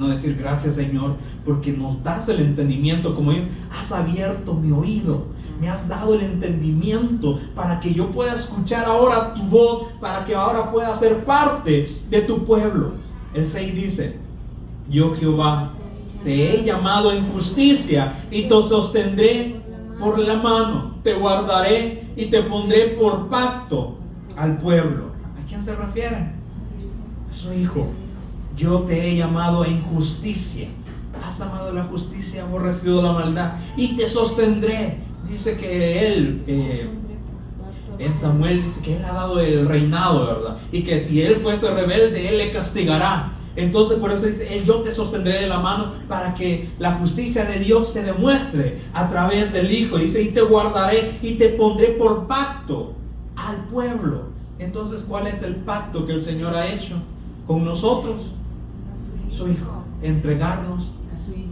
decir gracias, Señor, porque nos das el entendimiento, como yo, has abierto mi oído, me has dado el entendimiento para que yo pueda escuchar ahora tu voz, para que ahora pueda ser parte de tu pueblo. El 6 dice, yo Jehová te he llamado en justicia y te sostendré por la mano, te guardaré y te pondré por pacto al pueblo. ¿A quién se refiere? A su hijo. Yo te he llamado en justicia. Has amado la justicia, aborrecido la maldad, y te sostendré. Dice que él, en Samuel dice que él ha dado el reinado, ¿verdad? Y que si él fuese rebelde, él le castigará. Entonces por eso dice, yo te sostendré de la mano para que la justicia de Dios se demuestre a través del Hijo. Dice, y te guardaré y te pondré por pacto al pueblo. Entonces, ¿cuál es el pacto que el Señor ha hecho con nosotros? Su Hijo, entregarnos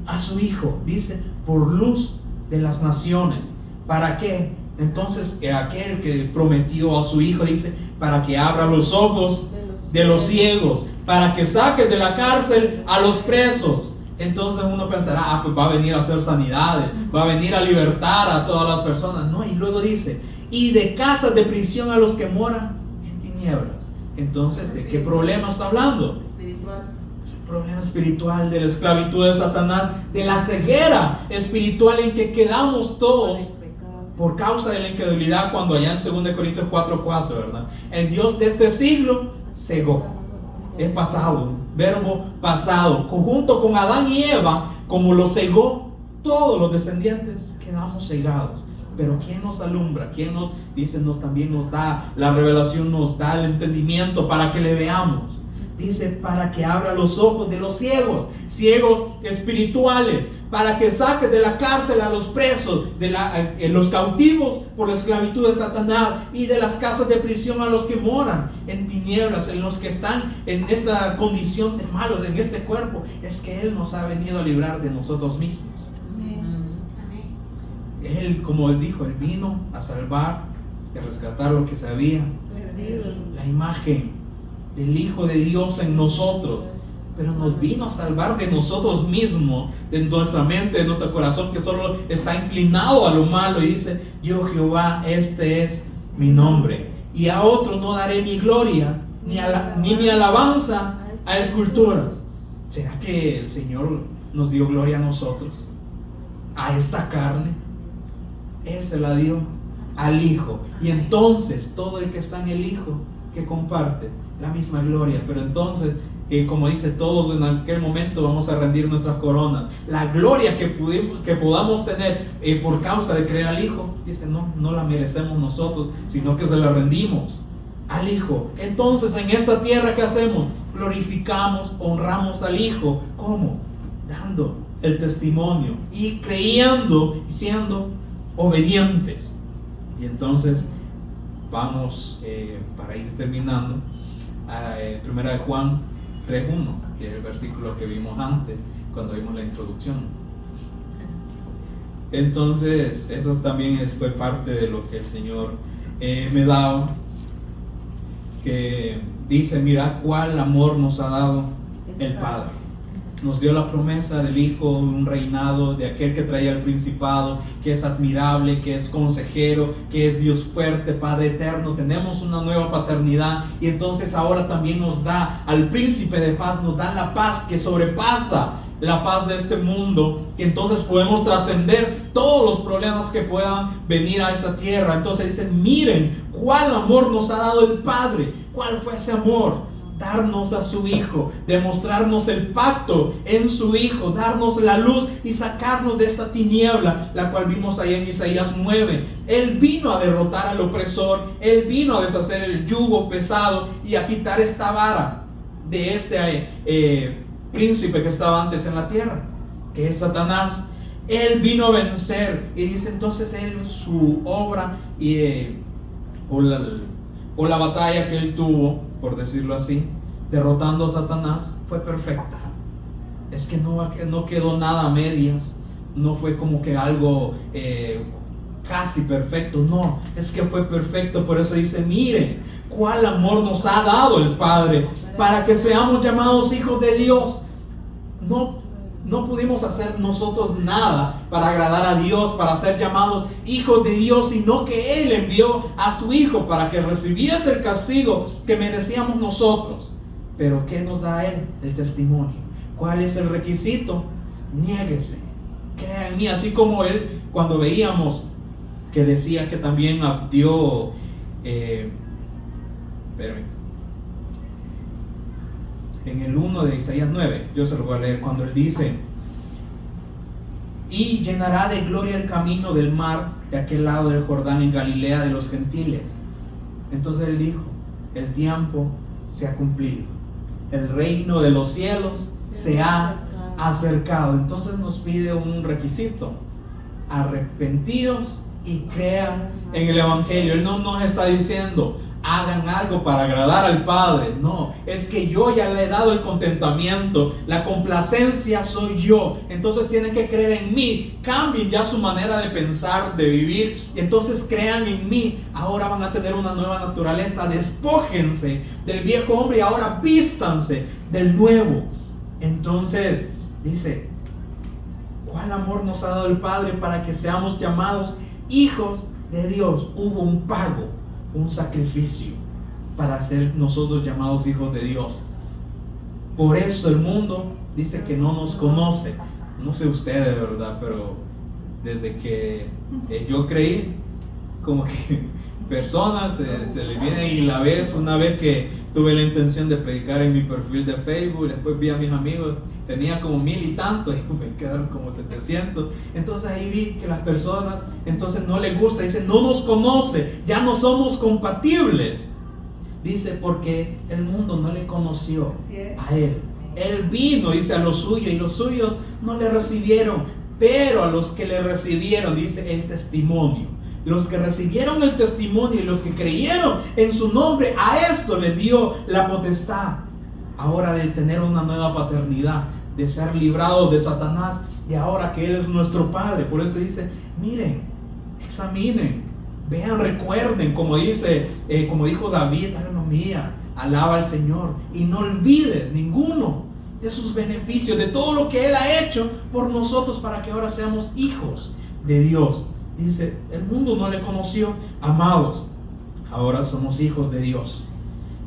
a su Hijo, dice, por luz de las naciones. ¿Para qué? Entonces, aquel que prometió a su Hijo, dice, para que abra los ojos de los ciegos, para que saque de la cárcel a los presos. Entonces uno pensará, pues va a venir a hacer sanidades, va a venir a libertar a todas las personas. No, y luego dice, y de casas de prisión a los que moran en tinieblas. Entonces, ¿de qué problema está hablando? Espiritual. Es el problema espiritual de la esclavitud de Satanás, de la ceguera espiritual en que quedamos todos por causa de la incredulidad, cuando allá en 2 Corintios 4:4, ¿verdad? El Dios de este siglo cegó. Es pasado, verbo pasado, junto con Adán y Eva, como lo cegó todos los descendientes, quedamos cegados. Pero ¿quién nos alumbra? ¿Quién nos dice, también nos da la revelación, nos da el entendimiento para que le veamos? Dice, para que abra los ojos de los ciegos, ciegos espirituales, para que saque de la cárcel a los presos, de los cautivos por la esclavitud de Satanás, y de las casas de prisión a los que moran en tinieblas, en los que están en esta condición de malos, en este cuerpo. Es que Él nos ha venido a librar de nosotros mismos. Él, como Él dijo, Él vino a salvar, a rescatar lo que se había perdido, la imagen del Hijo de Dios en nosotros, pero nos vino a salvar de nosotros mismos, de nuestra mente, de nuestro corazón que solo está inclinado a lo malo, y dice, yo Jehová, este es mi nombre, y a otro no daré mi gloria, ni mi alabanza a esculturas. ¿Será que el Señor nos dio gloria a nosotros, a esta carne? Él se la dio al Hijo, y entonces todo el que está en el Hijo, que comparte la misma gloria. Pero entonces, como dice, todos en aquel momento vamos a rendir nuestras coronas. La gloria que podamos tener por causa de creer al Hijo, dice, no la merecemos nosotros, sino que se la rendimos al Hijo. Entonces, en esta tierra, ¿qué hacemos? Glorificamos, honramos al Hijo. ¿Cómo? Dando el testimonio y creyendo, siendo obedientes. Y entonces vamos, para ir terminando, a 1 de Juan 3:1, que es el versículo que vimos antes, cuando vimos la introducción. Entonces, eso también fue parte de lo que el Señor me daba, que dice, mira cuál amor nos ha dado el Padre. Nos dio la promesa del Hijo, un reinado, de aquel que traía el principado, que es admirable, que es consejero, que es Dios fuerte, Padre eterno. Tenemos una nueva paternidad, y entonces ahora también nos da al príncipe de paz, nos da la paz que sobrepasa la paz de este mundo, que entonces podemos trascender todos los problemas que puedan venir a esta tierra. Entonces dice, miren cuál amor nos ha dado el Padre. ¿Cuál fue ese amor? Darnos a su Hijo, demostrarnos el pacto en su Hijo, darnos la luz y sacarnos de esta tiniebla, la cual vimos ahí en Isaías 9. Él vino a derrotar al opresor, Él vino a deshacer el yugo pesado y a quitar esta vara de este príncipe que estaba antes en la tierra, que es Satanás. Él vino a vencer, y dice entonces él, su obra o la batalla que él tuvo, por decirlo así, derrotando a Satanás, fue perfecta. Es que no quedó nada a medias, no fue como que algo casi perfecto, no, es que fue perfecto. Por eso dice, miren cuál amor nos ha dado el Padre para que seamos llamados hijos de Dios. No pudimos hacer nosotros nada para agradar a Dios, para ser llamados hijos de Dios, sino que Él envió a su Hijo para que recibiese el castigo que merecíamos nosotros. Pero ¿qué nos da Él? El testimonio. ¿Cuál es el requisito? Niéguese, crea en mí. Así como Él, cuando veíamos que decía que también dio en el 1 de Isaías 9, yo se lo voy a leer, cuando él dice, y llenará de gloria el camino del mar de aquel lado del Jordán en Galilea de los gentiles. Entonces él dijo, el tiempo se ha cumplido, el reino de los cielos se ha acercado. Entonces nos pide un requisito: arrepentidos y crean en el Evangelio. Él no nos está diciendo hagan algo para agradar al Padre, no, es que yo ya le he dado el contentamiento, la complacencia soy yo. Entonces tienen que creer en mí, cambien ya su manera de pensar, de vivir, y entonces crean en mí. Ahora van a tener una nueva naturaleza, despójense del viejo hombre y ahora vístanse del nuevo. Entonces dice, ¿cuál amor nos ha dado el Padre para que seamos llamados hijos de Dios? Hubo un pago, un sacrificio para ser nosotros llamados hijos de Dios. Por eso el mundo dice que no nos conoce. No sé ustedes, ¿verdad? Pero desde que yo creí, como que personas se le vienen y la ves. Una vez que tuve la intención de predicar en mi perfil de Facebook, después vi a mis amigos, tenía como 1000 y tantos, y me quedaron como 700. Entonces ahí vi que las personas entonces no les gusta, dicen, no nos conoce, ya no somos compatibles. Dice, porque el mundo no le conoció a Él. Él vino, dice, a los suyos, y los suyos no le recibieron, pero a los que le recibieron, dice, el testimonio. Los que recibieron el testimonio y los que creyeron en su nombre, a esto le dio la potestad ahora de tener una nueva paternidad, de ser librados de Satanás, y ahora que Él es nuestro Padre. Por eso dice, miren, examinen, vean, recuerden, como dijo David, alma mía, alaba al Señor, y no olvides ninguno de sus beneficios, de todo lo que Él ha hecho por nosotros para que ahora seamos hijos de Dios. Dice, el mundo no le conoció, amados, ahora somos hijos de Dios.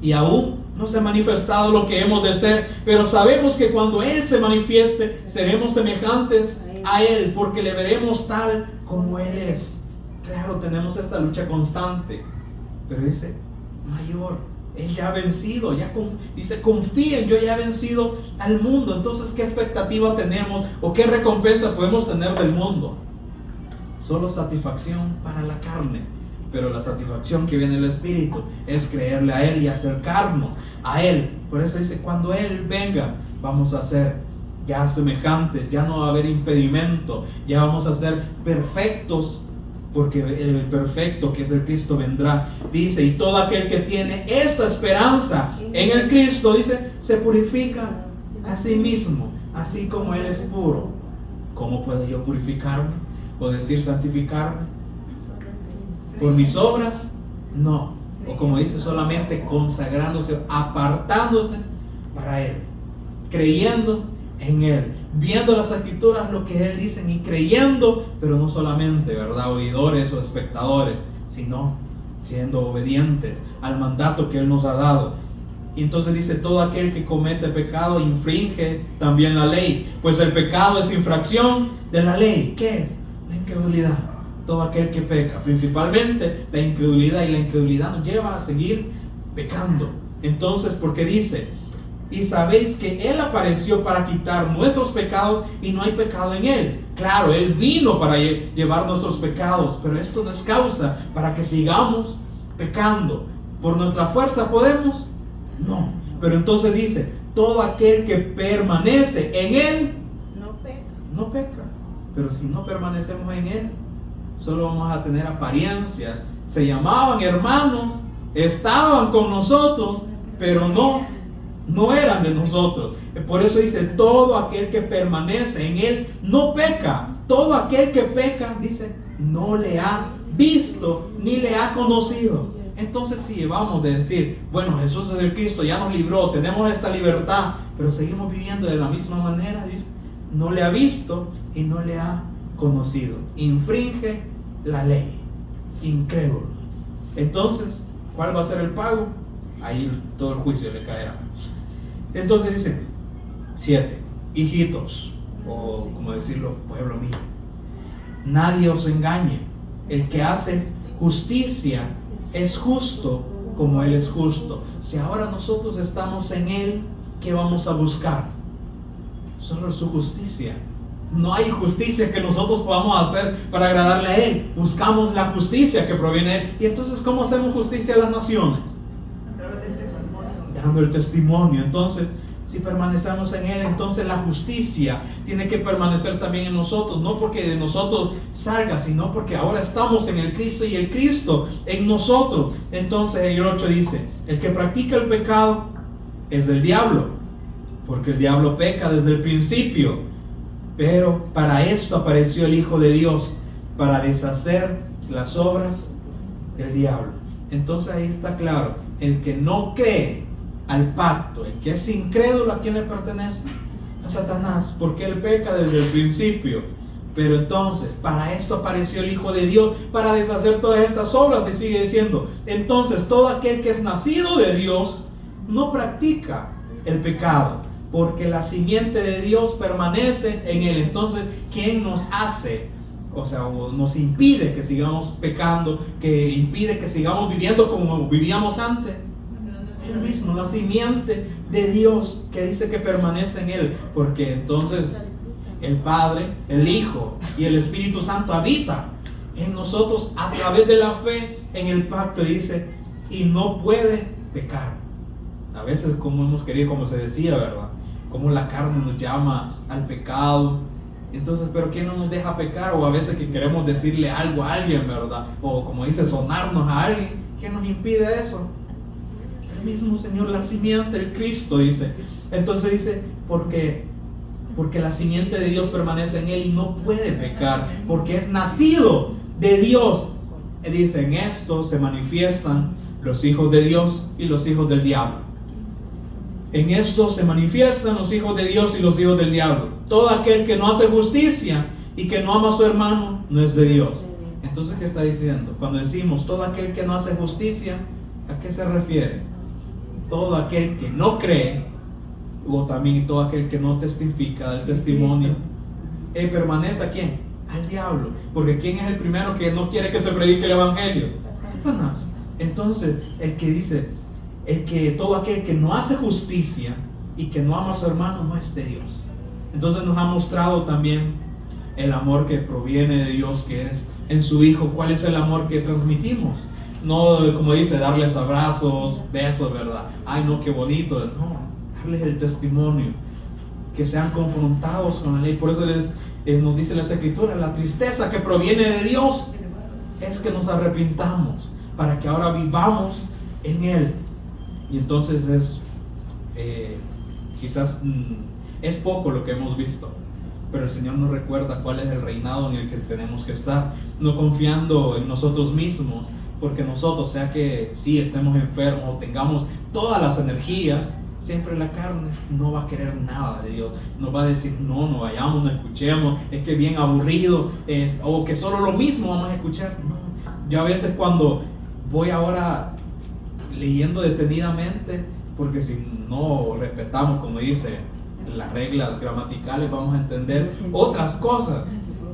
Y aún no se ha manifestado lo que hemos de ser, pero sabemos que cuando Él se manifieste, seremos semejantes a Él, porque le veremos tal como Él es. Claro, tenemos esta lucha constante, pero dice, mayor, Él ya ha vencido, dice, confíen, yo ya he vencido al mundo. Entonces, ¿qué expectativa tenemos o qué recompensa podemos tener del mundo? Solo satisfacción para la carne, pero la satisfacción que viene del Espíritu es creerle a Él y acercarnos a Él. Por eso dice, cuando Él venga, vamos a ser ya semejantes, ya no va a haber impedimento, ya vamos a ser perfectos, porque el perfecto que es el Cristo vendrá. Dice, y todo aquel que tiene esta esperanza en el Cristo, dice, se purifica a sí mismo, así como Él es puro. ¿Cómo puedo yo purificarme? ¿O decir santificarme? ¿Por mis obras? No. O como dice, solamente consagrándose, apartándose para Él, creyendo en Él, viendo las Escrituras, lo que Él dice, y creyendo, pero no solamente, ¿verdad?, oidores o espectadores, sino siendo obedientes al mandato que Él nos ha dado. Y entonces dice, todo aquel que comete pecado infringe también la ley, pues el pecado es infracción de la ley. ¿Qué es? La incredulidad. Todo aquel que peca, principalmente la incredulidad, y la incredulidad nos lleva a seguir pecando. Entonces, porque dice, y sabéis que Él apareció para quitar nuestros pecados y no hay pecado en Él. Claro, Él vino para llevar nuestros pecados, pero esto no es causa para que sigamos pecando. ¿Por nuestra fuerza podemos? No. Pero entonces dice, todo aquel que permanece en Él no peca. Pero si no permanecemos en Él, solo vamos a tener apariencia. Se llamaban hermanos, estaban con nosotros, pero no eran de nosotros. Por eso dice, todo aquel que permanece en Él no peca. Todo aquel que peca, dice, no le ha visto ni le ha conocido. Entonces si vamos a decir, bueno, Jesús es el Cristo, ya nos libró, tenemos esta libertad, pero seguimos viviendo de la misma manera, dice, no le ha visto y no le ha conocido. Infringe la ley, incrédulo. Entonces, ¿cuál va a ser el pago? Ahí todo el juicio le caerá. Entonces dice 7, hijitos, o como decirlo, pueblo mío, nadie os engañe. El que hace justicia es justo como Él es justo. Si ahora nosotros estamos en Él, ¿qué vamos a buscar? Solo su justicia. No hay justicia que nosotros podamos hacer para agradarle a Él. Buscamos la justicia que proviene de Él. Y entonces, ¿cómo hacemos justicia a las naciones? Dando el testimonio. Entonces, si permanecemos en Él, entonces la justicia tiene que permanecer también en nosotros. No porque de nosotros salga, sino porque ahora estamos en el Cristo y el Cristo en nosotros. Entonces el 8 dice, el que practica el pecado es del diablo, porque el diablo peca desde el principio. Pero para esto apareció el Hijo de Dios, para deshacer las obras del diablo. Entonces ahí está claro, el que no cree al pacto, el que es incrédulo, ¿a quién le pertenece? A Satanás, porque él peca desde el principio. Pero entonces, para esto apareció el Hijo de Dios, para deshacer todas estas obras. Y sigue diciendo, entonces todo aquel que es nacido de Dios no practica el pecado, porque la simiente de Dios permanece en él. Entonces, ¿quién nos hace? O nos impide que sigamos pecando, que impide que sigamos viviendo como vivíamos antes. Él mismo, la simiente de Dios que dice que permanece en Él, porque entonces el Padre, el Hijo y el Espíritu Santo habitan en nosotros a través de la fe en el pacto, dice, y no puede pecar. A veces como hemos querido, como se decía, ¿verdad? Como la carne nos llama al pecado. Entonces, ¿pero quién no nos deja pecar? O a veces que queremos decirle algo a alguien, ¿verdad? O como dice, sonarnos a alguien. ¿Quién nos impide eso? El mismo Señor, la simiente, el Cristo, dice. Entonces dice, porque la simiente de Dios permanece en él y no puede pecar, porque es nacido de Dios. Él dice, en esto se manifiestan los hijos de Dios y los hijos del diablo. En esto se manifiestan los hijos de Dios y los hijos del diablo. Todo aquel que no hace justicia y que no ama a su hermano no es de Dios. Entonces, ¿qué está diciendo? Cuando decimos todo aquel que no hace justicia, ¿a qué se refiere? Todo aquel que no cree, o también todo aquel que no testifica del testimonio, permanece ¿a quién? Al diablo. Porque ¿quién es el primero que no quiere que se predique el evangelio? Satanás. Entonces, el que dice, todo aquel que no hace justicia y que no ama a su hermano no es de Dios. Entonces nos ha mostrado también el amor que proviene de Dios, que es en su Hijo. ¿Cuál es el amor que transmitimos? No, como dice, darles abrazos, besos, ¿verdad? Ay, no, qué bonito. No, darles el testimonio, que sean confrontados con la ley. Por eso nos dice las Escrituras, la tristeza que proviene de Dios es que nos arrepintamos, para que ahora vivamos en Él. Y entonces quizás es poco lo que hemos visto, pero el Señor nos recuerda cuál es el reinado en el que tenemos que estar, no confiando en nosotros mismos, porque nosotros, sea que sí estemos enfermos o tengamos todas las energías, siempre la carne no va a querer nada de Dios, nos va a decir no vayamos, no escuchemos, es que bien aburrido, o que solo lo mismo vamos a escuchar. No, yo a veces cuando voy ahora leyendo detenidamente, porque si no respetamos, como dice, las reglas gramaticales, vamos a entender otras cosas.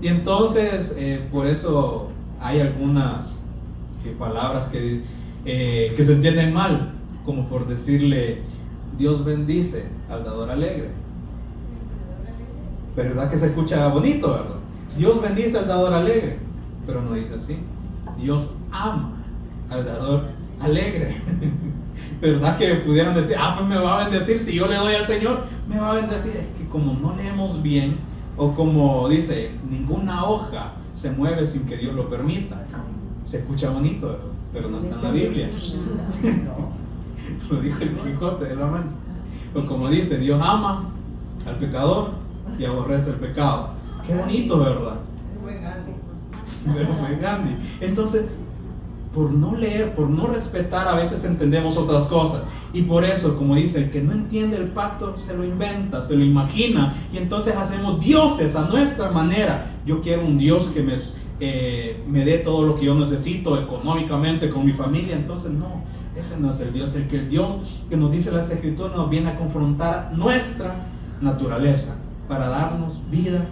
Y entonces, por eso hay algunas palabras que se entienden mal, como por decirle, Dios bendice al dador alegre. Pero verdad que se escucha bonito, ¿verdad? Dios bendice al dador alegre, pero no dice así. Dios ama al dador alegre. ¿Verdad que pudieran decir, pues me va a bendecir, si yo le doy al Señor, me va a bendecir? Es que como no leemos bien, o como dice, ninguna hoja se mueve sin que Dios lo permita. Se escucha bonito, ¿verdad? Pero no está en la Biblia. Lo dijo el Quijote de la Mancha. O como dice, Dios ama al pecador y aborrece el pecado. Qué bonito, ¿verdad? Pero fue Gandhi. Entonces, por no leer, por no respetar, a veces entendemos otras cosas. Y por eso, como dice, el que no entiende el pacto se lo inventa, se lo imagina. Y entonces hacemos dioses a nuestra manera. Yo quiero un Dios que me dé todo lo que yo necesito económicamente con mi familia. Entonces no, ese no es el Dios. El Dios que nos dice las Escrituras nos viene a confrontar nuestra naturaleza para darnos vida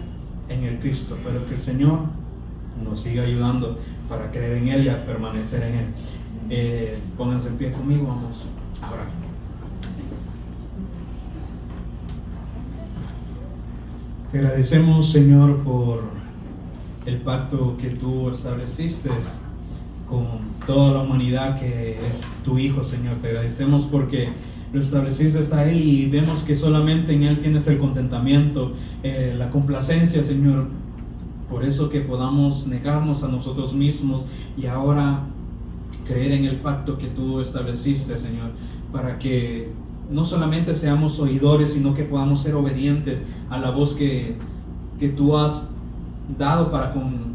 en el Cristo. Pero que el Señor nos siga ayudando para creer en Él y a permanecer en Él. Pónganse en pie conmigo, vamos a orar. Te agradecemos, Señor, por el pacto que tú estableciste con toda la humanidad que es tu Hijo, Señor. Te agradecemos porque lo estableciste a Él y vemos que solamente en Él tienes el contentamiento, la complacencia, Señor. Por eso que podamos negarnos a nosotros mismos y ahora creer en el pacto que tú estableciste, Señor, para que no solamente seamos oidores, sino que podamos ser obedientes a la voz que tú has dado para con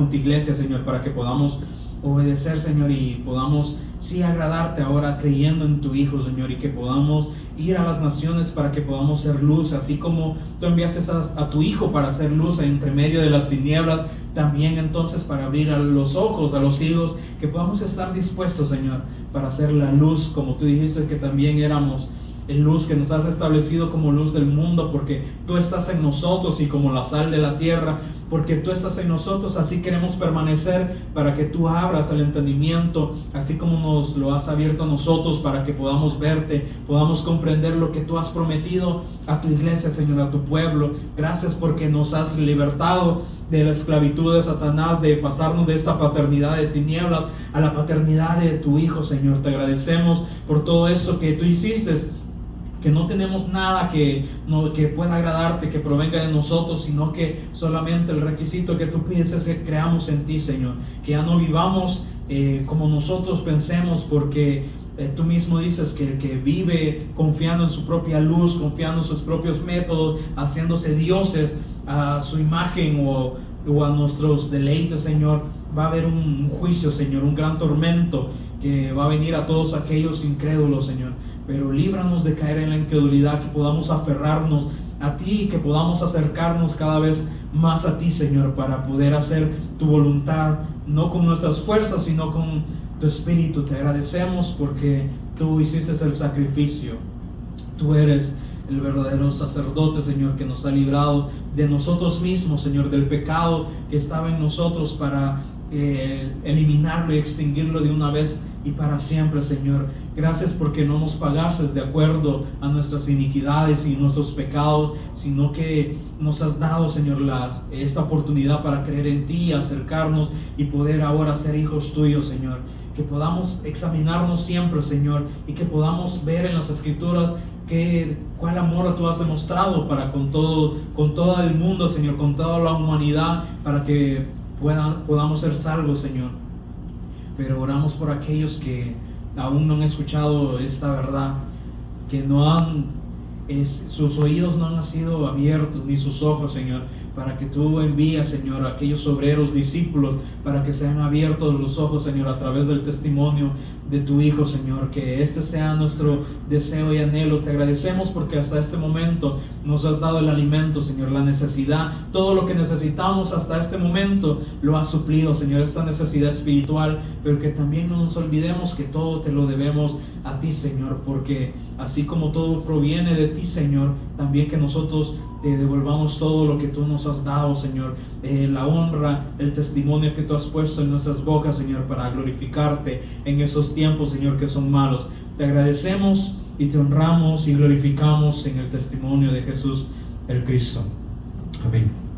tu iglesia, Señor, para que podamos obedecer, Señor, y podamos sí agradarte ahora creyendo en tu Hijo, Señor, y que podamos ir a las naciones para que podamos ser luz, así como tú enviaste a tu Hijo para ser luz entre medio de las tinieblas, también entonces para abrir a los ojos, a los ciegos, que podamos estar dispuestos, Señor, para hacer la luz, como tú dijiste que también éramos luz, que nos has establecido como luz del mundo, porque tú estás en nosotros, y como la sal de la tierra, porque tú estás en nosotros, así queremos permanecer, para que tú abras el entendimiento, así como nos lo has abierto a nosotros, para que podamos verte, podamos comprender lo que tú has prometido a tu iglesia, Señor, a tu pueblo. Gracias porque nos has libertado de la esclavitud de Satanás, de pasarnos de esta paternidad de tinieblas a la paternidad de tu Hijo, Señor. Te agradecemos por todo esto que tú hiciste, que no tenemos nada que pueda agradarte, que provenga de nosotros, sino que solamente el requisito que tú pides es que creamos en ti, Señor, que ya no vivamos como nosotros pensemos, porque tú mismo dices que el que vive confiando en su propia luz, confiando en sus propios métodos, haciéndose dioses a su imagen o a nuestros deleites, Señor, va a haber un juicio, Señor, un gran tormento que va a venir a todos aquellos incrédulos, Señor. Pero líbranos de caer en la incredulidad, que podamos aferrarnos a ti, que podamos acercarnos cada vez más a ti, Señor, para poder hacer tu voluntad, no con nuestras fuerzas, sino con tu Espíritu. Te agradecemos porque tú hiciste el sacrificio. Tú eres el verdadero sacerdote, Señor, que nos ha librado de nosotros mismos, Señor, del pecado que estaba en nosotros, para eliminarlo y extinguirlo de una vez y para siempre, Señor. Gracias porque no nos pagaste de acuerdo a nuestras iniquidades y nuestros pecados, sino que nos has dado, Señor, esta oportunidad para creer en ti, acercarnos y poder ahora ser hijos tuyos, Señor. Que podamos examinarnos siempre, Señor, y que podamos ver en las Escrituras cuál amor tú has demostrado para con todo el mundo, Señor, con toda la humanidad, para que podamos ser salvos, Señor. Pero oramos por aquellos que aún no han escuchado esta verdad, que sus oídos no han sido abiertos, ni sus ojos, Señor, para que tú envíes, Señor, a aquellos obreros, discípulos, para que sean abiertos los ojos, Señor, a través del testimonio de tu Hijo, Señor, que este sea nuestro deseo y anhelo. Te agradecemos porque hasta este momento nos has dado el alimento, Señor, la necesidad, todo lo que necesitamos hasta este momento lo has suplido, Señor, esta necesidad espiritual, pero que también no nos olvidemos que todo te lo debemos a ti, Señor, porque así como todo proviene de ti, Señor, también que nosotros te devolvamos todo lo que tú nos has dado, Señor, la honra, el testimonio que tú has puesto en nuestras bocas, Señor, para glorificarte en esos tiempos, Señor, que son malos. Te agradecemos y te honramos y glorificamos en el testimonio de Jesús el Cristo. Amén.